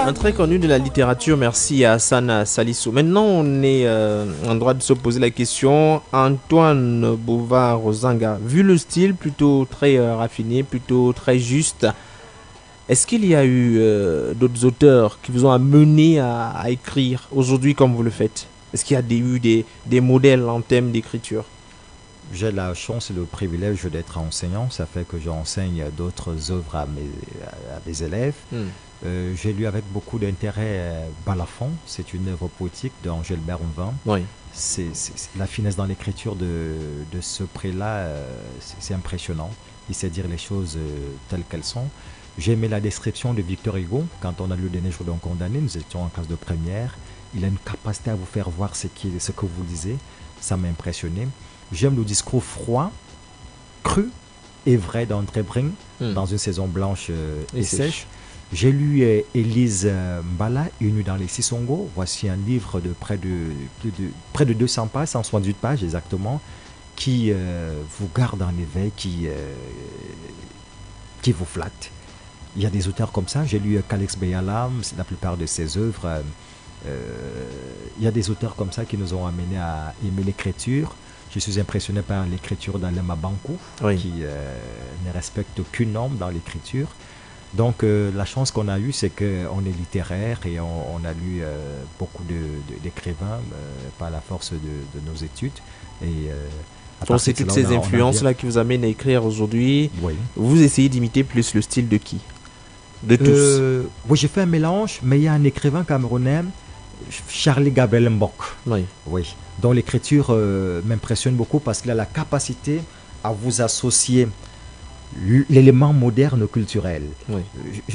Un très connu de la littérature, merci à Hassan Salisu. Maintenant, on est en droit de se poser la question. Antoine Bouvard-Zanga, vu le style plutôt très raffiné, plutôt très juste, est-ce qu'il y a eu d'autres auteurs qui vous ont amené à écrire aujourd'hui comme vous le faites? Est-ce qu'il y a eu des modèles en thème d'écriture? J'ai la chance et le privilège d'être enseignant. Ça fait que j'enseigne d'autres œuvres à mes élèves. J'ai lu avec beaucoup d'intérêt Balafon. C'est une œuvre poétique d'Angèle Bernvin. Oui. C'est la finesse dans l'écriture de ce pré-là, c'est impressionnant. Il sait dire les choses telles qu'elles sont. J'ai aimé la description de Victor Hugo. Quand on a lu Les Neiges d'un condamné, nous étions en classe de première. Il a une capacité à vous faire voir ce que vous lisez. Ça m'a impressionné. J'aime le discours froid, cru et vrai d'André Bring dans Une saison blanche et sèche. J'ai lu Élise Mbala, Une nuit dans les Sissongo. Voici un livre de près de 200 pages, 178 pages exactement, qui vous garde en éveil, qui vous flatte. Il y a des auteurs comme ça. J'ai lu Kalex Beyalam, la plupart de ses œuvres. Il y a des auteurs comme ça qui nous ont amenés à aimer l'écriture. Je suis impressionné par l'écriture d'Alain Mabankou, qui ne respecte aucune norme dans l'écriture. Donc la chance qu'on a eue, c'est qu'on est littéraire et on a lu beaucoup d'écrivains par la force de nos études. Et donc c'est toutes ces influences-là qui vous amènent à écrire aujourd'hui. Oui. Vous essayez d'imiter plus le style de qui? De tous? Oui, j'ai fait un mélange, mais il y a un écrivain camerounais, Charlie Gabriel Mbok, oui, dont l'écriture m'impressionne beaucoup parce qu'il a la capacité à vous associer l'élément moderne culturel.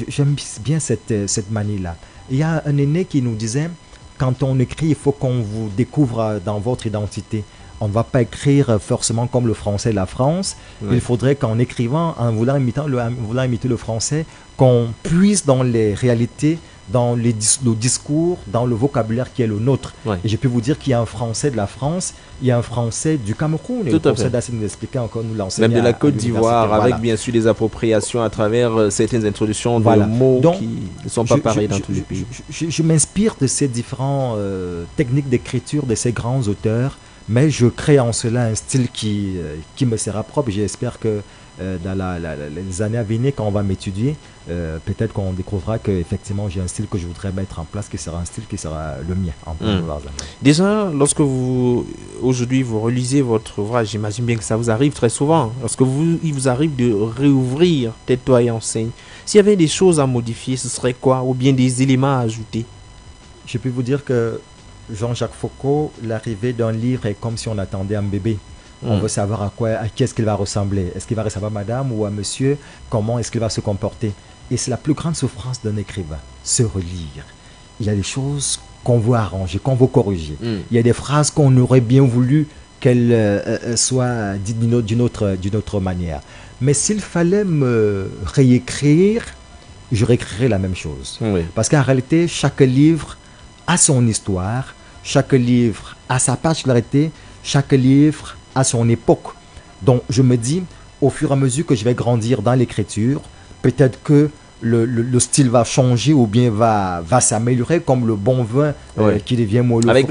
J'aime bien cette manie-là. Il y a un aîné qui nous disait, quand on écrit, il faut qu'on vous découvre dans votre identité. On ne va pas écrire forcément comme le français la France. Il faudrait qu'en écrivant, en voulant imiter le français, qu'on puisse dans les réalités, dans le discours, dans le vocabulaire qui est le nôtre. Et je peux vous dire qu'il y a un français de la France, il y a un français du Cameroun. Et le professeur Dassé nous expliquait encore, nous l'enseignait. Même de la Côte d'Ivoire, avec bien sûr des appropriations à travers certaines introductions de mots qui ne sont pas pareils dans tous les pays. Je m'inspire de ces différentes techniques d'écriture de ces grands auteurs, mais je crée en cela un style qui me sera propre. J'espère que dans les années à venir, quand on va m'étudier, peut-être qu'on découvrira qu'effectivement j'ai un style que je voudrais mettre en place, qui sera un style qui sera le mien. Déjà, lorsque aujourd'hui vous relisez votre ouvrage, j'imagine bien que ça vous arrive très souvent. Lorsque il vous arrive de réouvrir Tais-toi et enseigne, s'il y avait des choses à modifier, ce serait quoi? Ou bien des éléments à ajouter? Je peux vous dire que Jean-Jacques Foucault, l'arrivée d'un livre est comme si on attendait un bébé. On veut savoir à qui est-ce qu'il va ressembler. Est-ce qu'il va ressembler à madame ou à monsieur? Comment est-ce qu'il va se comporter? Et c'est la plus grande souffrance d'un écrivain, se relire. Il y a des choses qu'on veut arranger, qu'on veut corriger. Il y a des phrases qu'on aurait bien voulu qu'elles soient dites d'une autre manière. Mais s'il fallait me réécrire, je réécrirais la même chose. Parce qu'en réalité, chaque livre a son histoire, chaque livre a sa particularité, chaque livre à son époque. Donc je me dis, au fur et à mesure que je vais grandir dans l'écriture, peut-être que le style va changer ou bien va s'améliorer comme le bon vin qui devient moelleux avec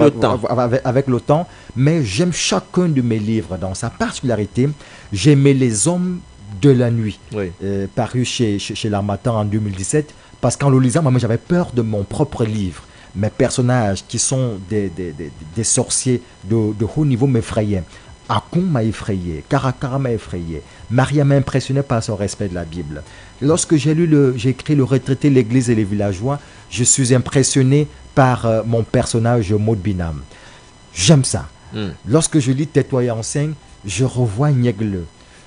le temps. Mais j'aime chacun de mes livres dans sa particularité. J'aimais Les Hommes de la nuit, paru chez l'Harmattan en 2017, parce qu'en le lisant, moi j'avais peur de mon propre livre. Mes personnages qui sont des sorciers de haut niveau m'effrayaient. Akon m'a effrayé, Karakara m'a effrayé, Maria m'a impressionné par son respect de la Bible. Lorsque j'ai écrit Le Retraité, l'Église et les villageois, je suis impressionné par mon personnage Maud Binam. J'aime ça. Lorsque je lis Tais-toi et enseigne, je revois Niegle.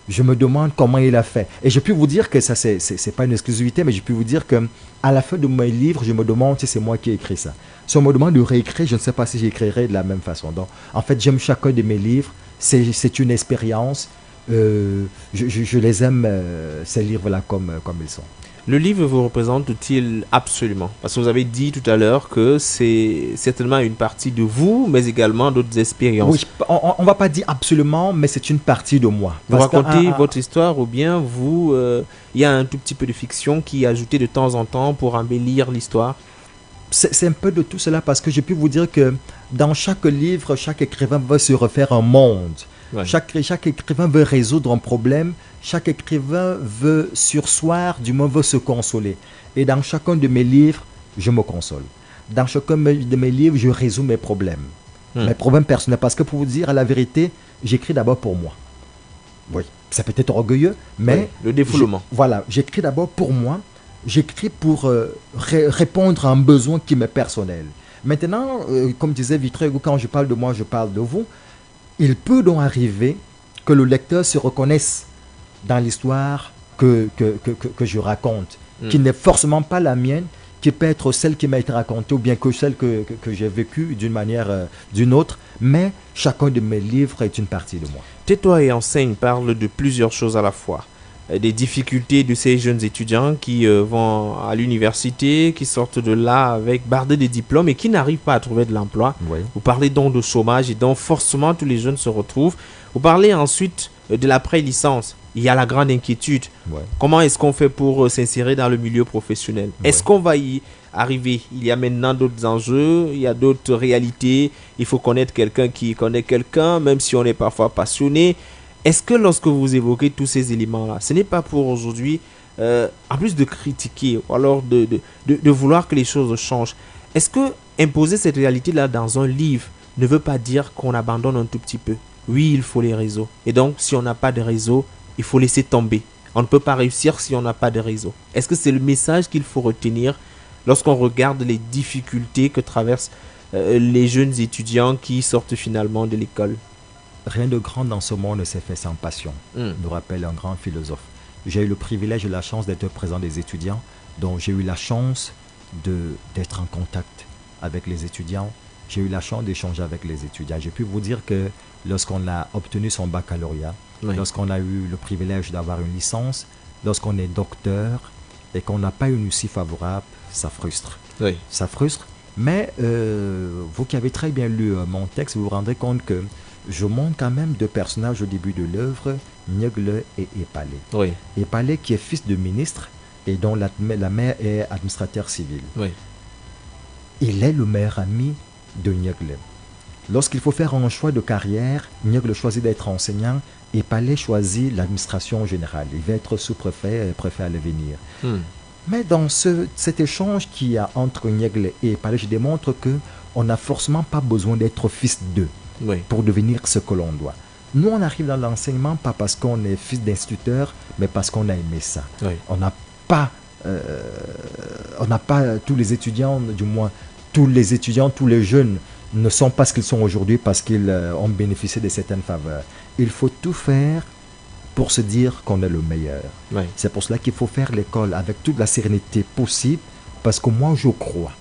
Je me demande comment il a fait. Et je peux vous dire que ça, c'est pas une exclusivité, mais je peux vous dire que à la fin de mes livres, je me demande si c'est moi qui ai écrit ça. Si on me demande de réécrire, je ne sais pas si j'écrirai de la même façon. Donc, en fait, j'aime chacun de mes livres. C'est une expérience. Je les aime, ces livres-là, comme ils sont. Le livre vous représente-t-il absolument? Parce que vous avez dit tout à l'heure que c'est certainement une partie de vous, mais également d'autres expériences. Oui, on ne va pas dire absolument, mais c'est une partie de moi. Vous racontez votre histoire ou bien il y a un tout petit peu de fiction qui est ajouté de temps en temps pour embellir l'histoire? C'est un peu de tout cela, parce que je peux vous dire que dans chaque livre, chaque écrivain veut se refaire un monde. Chaque écrivain veut résoudre un problème. Chaque écrivain veut sursoir, du moins veut se consoler. Et dans chacun de mes livres, je me console. Dans chacun de mes livres, je résous mes problèmes. Mes problèmes personnels. Parce que pour vous dire la vérité, j'écris d'abord pour moi. Oui, c'est peut-être orgueilleux, mais... le défoulement. Voilà, j'écris d'abord pour moi. J'écris pour répondre à un besoin qui m'est personnel. Maintenant, comme disait Victor Hugo, quand je parle de moi, je parle de vous. Il peut donc arriver que le lecteur se reconnaisse dans l'histoire que je raconte, qui n'est forcément pas la mienne, qui peut être celle qui m'a été racontée ou bien que celle que j'ai vécue d'une manière d'une autre, mais chacun de mes livres est une partie de moi. Tais-toi et enseigne parle de plusieurs choses à la fois. Des difficultés de ces jeunes étudiants qui vont à l'université, qui sortent de là avec bardés de diplômes et qui n'arrivent pas à trouver de l'emploi. Vous parlez donc de chômage et donc forcément tous les jeunes se retrouvent. Vous parlez ensuite de l'après-licence. Il y a la grande inquiétude. Comment est-ce qu'on fait pour s'insérer dans le milieu professionnel? Est-ce qu'on va y arriver? Il y a maintenant d'autres enjeux, il y a d'autres réalités. Il faut connaître quelqu'un qui connaît quelqu'un, même si on est parfois passionné. Est-ce que lorsque vous évoquez tous ces éléments-là, ce n'est pas pour aujourd'hui, en plus de critiquer ou alors de vouloir que les choses changent, est-ce que imposer cette réalité-là dans un livre ne veut pas dire qu'on abandonne un tout petit peu? Oui, il faut les réseaux. Et donc, si on n'a pas de réseau, il faut laisser tomber. On ne peut pas réussir si on n'a pas de réseau. Est-ce que c'est le message qu'il faut retenir lorsqu'on regarde les difficultés que traversent les jeunes étudiants qui sortent finalement de l'école? Rien de grand dans ce monde ne s'est fait sans passion, nous rappelle un grand philosophe. J'ai eu le privilège et la chance d'être présent des étudiants, donc j'ai eu la chance d'être en contact avec les étudiants. J'ai eu la chance d'échanger avec les étudiants. J'ai pu vous dire que lorsqu'on a obtenu son baccalauréat, lorsqu'on a eu le privilège d'avoir une licence, lorsqu'on est docteur et qu'on n'a pas une issue favorable, ça frustre. Ça frustre, mais vous qui avez très bien lu mon texte, vous vous rendrez compte que je montre quand même deux personnages au début de l'œuvre, Niegle et Epalé. Epalé qui est fils de ministre et dont la mère est administrateur civil. Il est le meilleur ami de Niegle. Lorsqu'il faut faire un choix de carrière, Niegle choisit d'être enseignant Et Palais choisit l'administration générale. Il va être sous-préfet et préfet à l'avenir. Mais dans cet échange qu'il y a entre Niègle et Palais, je démontre qu'on n'a forcément pas besoin d'être fils d'eux pour devenir ce que l'on doit. Nous, on arrive dans l'enseignement pas parce qu'on est fils d'instituteur, mais parce qu'on a aimé ça. On n'a pas tous les étudiants, du moins tous les étudiants, tous les jeunes ne sont pas ce qu'ils sont aujourd'hui parce qu'ils ont bénéficié de certaines faveurs. Il faut tout faire pour se dire qu'on est le meilleur. C'est pour cela qu'il faut faire l'école avec toute la sérénité possible, parce que moi, je crois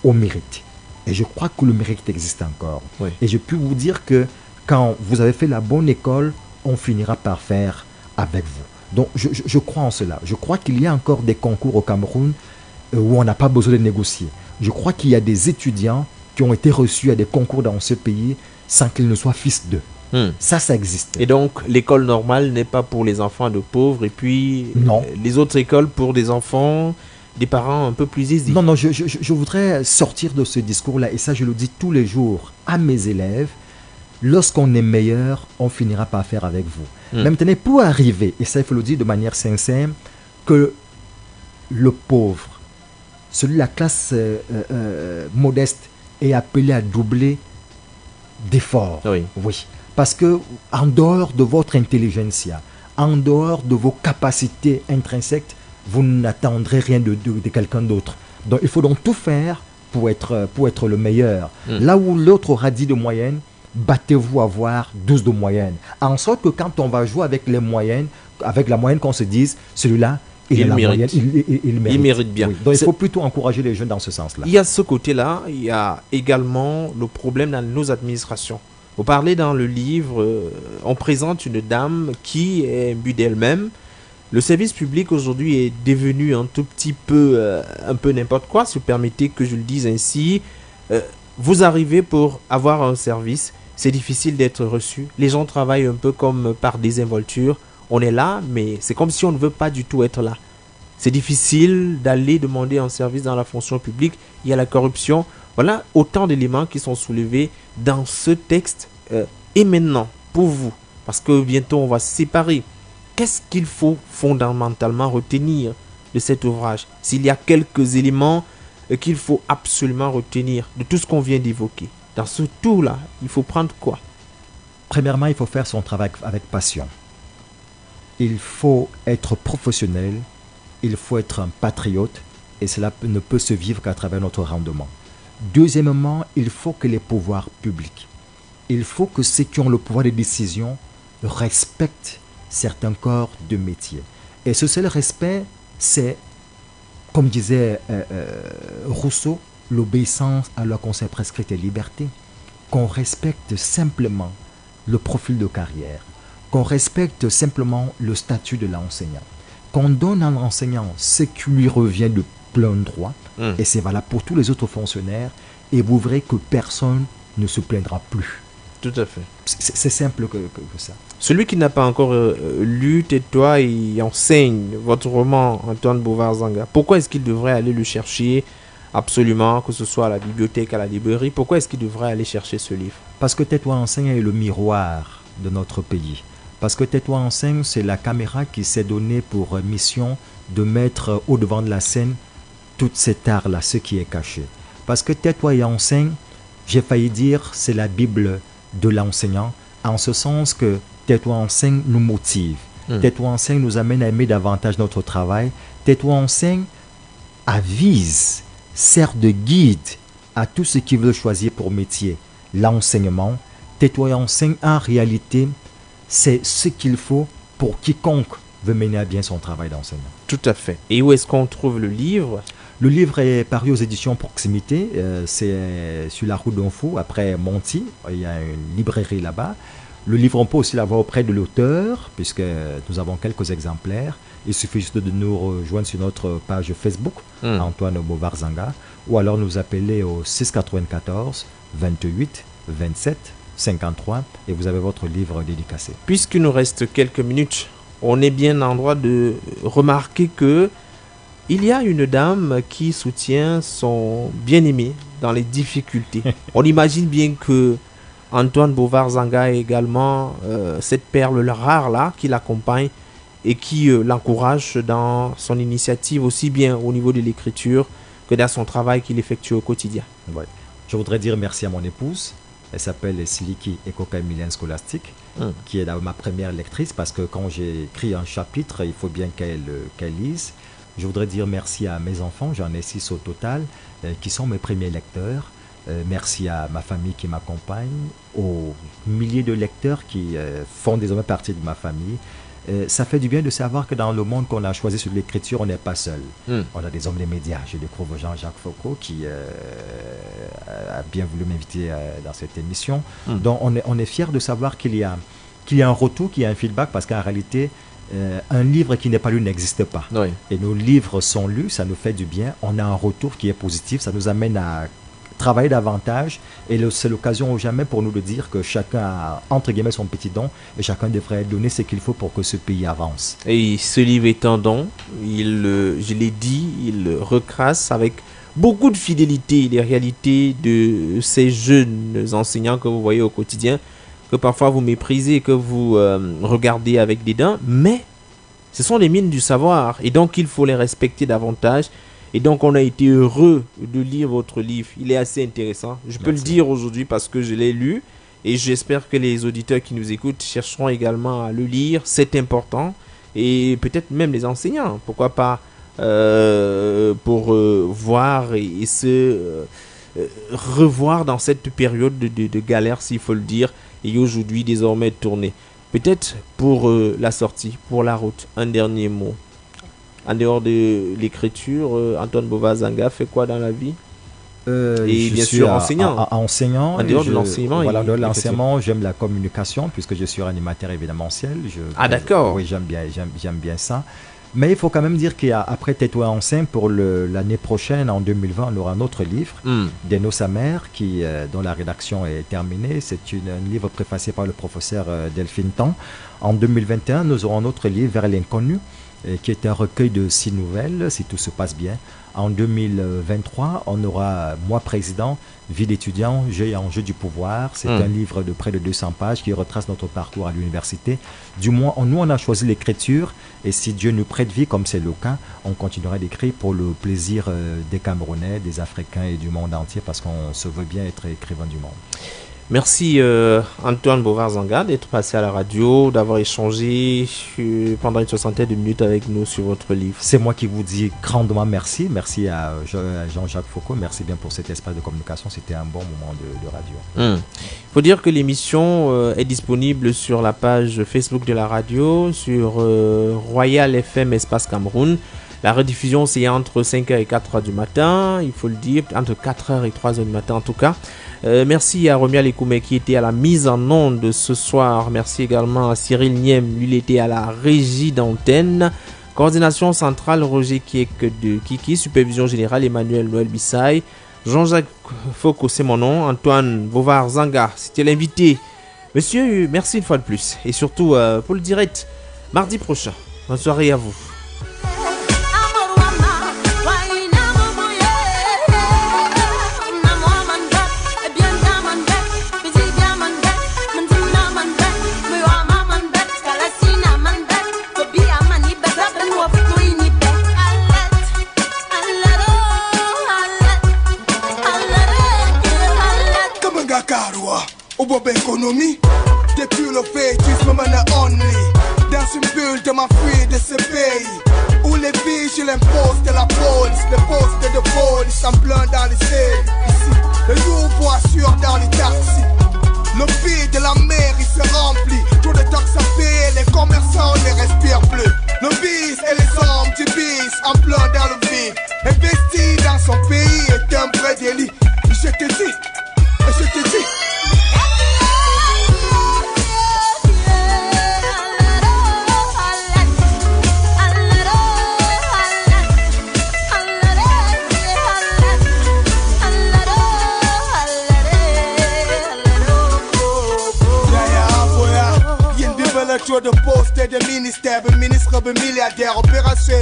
au mérite. Et je crois que le mérite existe encore. Et je peux vous dire que quand vous avez fait la bonne école, on finira par faire avec vous. Donc, je crois en cela. Je crois qu'il y a encore des concours au Cameroun où on n'a pas besoin de négocier. Je crois qu'il y a des étudiants qui ont été reçus à des concours dans ce pays sans qu'ils ne soient fils d'eux. Ça existe. Et donc, l'école normale n'est pas pour les enfants de pauvres, et puis les autres écoles pour des enfants, des parents un peu plus aisés. Non, je voudrais sortir de ce discours-là, et ça, je le dis tous les jours à mes élèves. Lorsqu'on est meilleur, on finira par faire avec vous. Maintenant, pour arriver, et ça, il faut le dire de manière sincère, que le pauvre, celui de la classe modeste, est appelé à doubler d'efforts. Oui. Parce que en dehors de votre intelligentsia, en dehors de vos capacités intrinsèques, vous n'attendrez rien de quelqu'un d'autre. Donc il faut donc tout faire pour être le meilleur. Là où l'autre aura 10 de moyenne, battez-vous à avoir 12 de moyenne. En sorte que quand on va jouer avec les moyennes, avec la moyenne, qu'on se dise, celui-là, il mérite bien. Donc il faut plutôt encourager les jeunes dans ce sens-là. Il y a ce côté-là, il y a également le problème dans nos administrations. Vous parlez dans le livre, on présente une dame qui est imbue d'elle-même. Le service public aujourd'hui est devenu un tout petit peu, un peu n'importe quoi, si vous permettez que je le dise ainsi. Vous arrivez pour avoir un service, c'est difficile d'être reçu. Les gens travaillent un peu comme par désinvolture. On est là, mais c'est comme si on ne veut pas du tout être là. C'est difficile d'aller demander un service dans la fonction publique. Il y a la corruption. Voilà autant d'éléments qui sont soulevés dans ce texte. Et maintenant, pour vous, parce que bientôt on va se séparer, qu'est-ce qu'il faut fondamentalement retenir de cet ouvrage? S'il y a quelques éléments qu'il faut absolument retenir de tout ce qu'on vient d'évoquer, dans ce tout-là, il faut prendre quoi? Premièrement, il faut faire son travail avec passion. Il faut être professionnel, il faut être un patriote, et cela ne peut se vivre qu'à travers notre rendement. Deuxièmement, il faut que les pouvoirs publics, il faut que ceux qui ont le pouvoir de décision respectent certains corps de métier. Et ce seul respect, c'est, comme disait Rousseau, l'obéissance à leur conseil prescrit et liberté. Qu'on respecte simplement le profil de carrière, qu'on respecte simplement le statut de l'enseignant, qu'on donne à l'enseignant ce qui lui revient de plein droit, et c'est valable pour tous les autres fonctionnaires, et vous verrez que personne ne se plaindra plus. Tout à fait. C'est simple que ça. Celui qui n'a pas encore lu Tais-toi et enseigne votre roman Antoine Bovar-Zanga, pourquoi est-ce qu'il devrait aller le chercher absolument, que ce soit à la bibliothèque, à la librairie? Pourquoi est-ce qu'il devrait aller chercher ce livre? Parce que Tais-toi enseigne est le miroir de notre pays. Parce que Tais-toi enseigne, c'est la caméra qui s'est donnée pour mission de mettre au devant de la scène tout cet art-là, ce qui est caché. Parce que Tais-toi et enseigne, j'ai failli dire, c'est la Bible de l'enseignant, en ce sens que Tais-toi enseigne nous motive. Tais-toi enseigne nous amène à aimer davantage notre travail. Tais-toi enseigne avise, sert de guide à tous ceux qui veulent choisir pour métier l'enseignement. Tais-toi enseigne, en réalité, c'est ce qu'il faut pour quiconque veut mener à bien son travail d'enseignant. Tout à fait. Et où est-ce qu'on trouve le livre? Le livre est paru aux éditions Proximité, c'est sur la route d'Onfou, après Monty, il y a une librairie là-bas. Le livre, on peut aussi l'avoir auprès de l'auteur, puisque nous avons quelques exemplaires. Il suffit juste de nous rejoindre sur notre page Facebook, Antoine Bovar-Zanga, ou alors nous appeler au 694 28 27 53 et vous avez votre livre dédicacé. Puisqu'il nous reste quelques minutes, on est bien en droit de remarquer que il y a une dame qui soutient son bien-aimé dans les difficultés. On imagine bien que Antoine Bovar-Zanga est également cette perle rare là qui l'accompagne et qui l'encourage dans son initiative aussi bien au niveau de l'écriture que dans son travail qu'il effectue au quotidien. Ouais. Je voudrais dire merci à mon épouse. Elle s'appelle Siliki Ekoka Emilienne Scholastique, qui est ma première lectrice parce que quand j'ai écrit un chapitre, il faut bien qu'elle lise. Je voudrais dire merci à mes enfants, j'en ai 6 au total, qui sont mes premiers lecteurs. Merci à ma famille qui m'accompagne, aux milliers de lecteurs qui font désormais partie de ma famille. Ça fait du bien de savoir que dans le monde qu'on a choisi sur l'écriture, on n'est pas seul. On a des hommes des médias. Je découvre Jean-Jacques Foucault qui a bien voulu m'inviter dans cette émission. Donc on est fiers de savoir qu'il y a un retour, qu'il y a un feedback, parce qu'en réalité, un livre qui n'est pas lu n'existe pas. Oui. Et nos livres sont lus, ça nous fait du bien. On a un retour qui est positif, ça nous amène à travailler davantage, et c'est l'occasion ou jamais pour nous de dire que chacun a entre guillemets son petit don et chacun devrait donner ce qu'il faut pour que ce pays avance. Et ce livre est un don, je l'ai dit, il recrasse avec beaucoup de fidélité les réalités de ces jeunes enseignants que vous voyez au quotidien, que parfois vous méprisez, que vous regardez avec dédain, mais ce sont les mines du savoir et donc il faut les respecter davantage. Et donc, on a été heureux de lire votre livre. Il est assez intéressant. Je peux le dire aujourd'hui parce que je l'ai lu. Et j'espère que les auditeurs qui nous écoutent chercheront également à le lire. C'est important. Et peut-être même les enseignants. Pourquoi pas pour voir et se revoir dans cette période de galère, s'il faut le dire. Et aujourd'hui, désormais, tourner. Peut-être pour la sortie, pour la route. Un dernier mot. En dehors de l'écriture, Antoine Bovar-Zanga fait quoi dans la vie? Et bien sûr enseignant. Enseignant. En dehors de l'enseignement. Voilà, de l'enseignement, j'aime la communication puisque je suis animateur événementiel. D'accord. Oui, j'aime bien ça. Mais il faut quand même dire qu'après Tais-toi enseigne, pour l'année prochaine, en 2020, on aura un autre livre, Deno sa mère, dont la rédaction est terminée. C'est un livre préfacé par le professeur Delphine Tan. En 2021, nous aurons un autre livre, Vers l'inconnu, qui est un recueil de 6 nouvelles, si tout se passe bien. En 2023, on aura Moi président, vie d'étudiant, jeu et enjeux du pouvoir. C'est un livre de près de 200 pages qui retrace notre parcours à l'université. Du moins, nous, on a choisi l'écriture et si Dieu nous prête vie, comme c'est le cas, on continuera d'écrire pour le plaisir des Camerounais, des Africains et du monde entier parce qu'on se veut bien être écrivain du monde. Merci Antoine Bovar-Zanga d'être passé à la radio, d'avoir échangé pendant une soixantaine de minutes avec nous sur votre livre. C'est moi qui vous dis grandement merci. Merci à Jean-Jacques Foucault. Merci bien pour cet espace de communication. C'était un bon moment de radio. Il faut dire que l'émission est disponible sur la page Facebook de la radio, sur Royal FM Espace Cameroun. La rediffusion, c'est entre 5h et 4h du matin, il faut le dire, entre 4h et 3h du matin en tout cas. Merci à Romia Lekoumé qui était à la mise en onde ce soir. Merci également à Cyril Niem, lui il était à la régie d'antenne. Coordination centrale Roger Kiek de Kiki, supervision générale Emmanuel Noël Bissaï. Jean-Jacques Foucault, c'est mon nom. Antoine Bovar-Zanga, c'était l'invité. Monsieur, merci une fois de plus. Et surtout pour le direct, mardi prochain. Bonne soirée à vous. Économie, depuis le fétisme mène only. Dans une bulle de ma fuite de ce pays où les filles je l'impose de la police, les postes de police en plein dans les ailes. Ici, le loup voiture dans les taxis. Le puits de la mer il se remplit. Trop de taxes à payer, les commerçants ne respirent plus. Le bis et les hommes du bis en plein dans le vide. Investir dans son pays est un vrai délit. Je te dis, et je te dis. Trop de postes et de ministères, ministre, milliardaire, opération.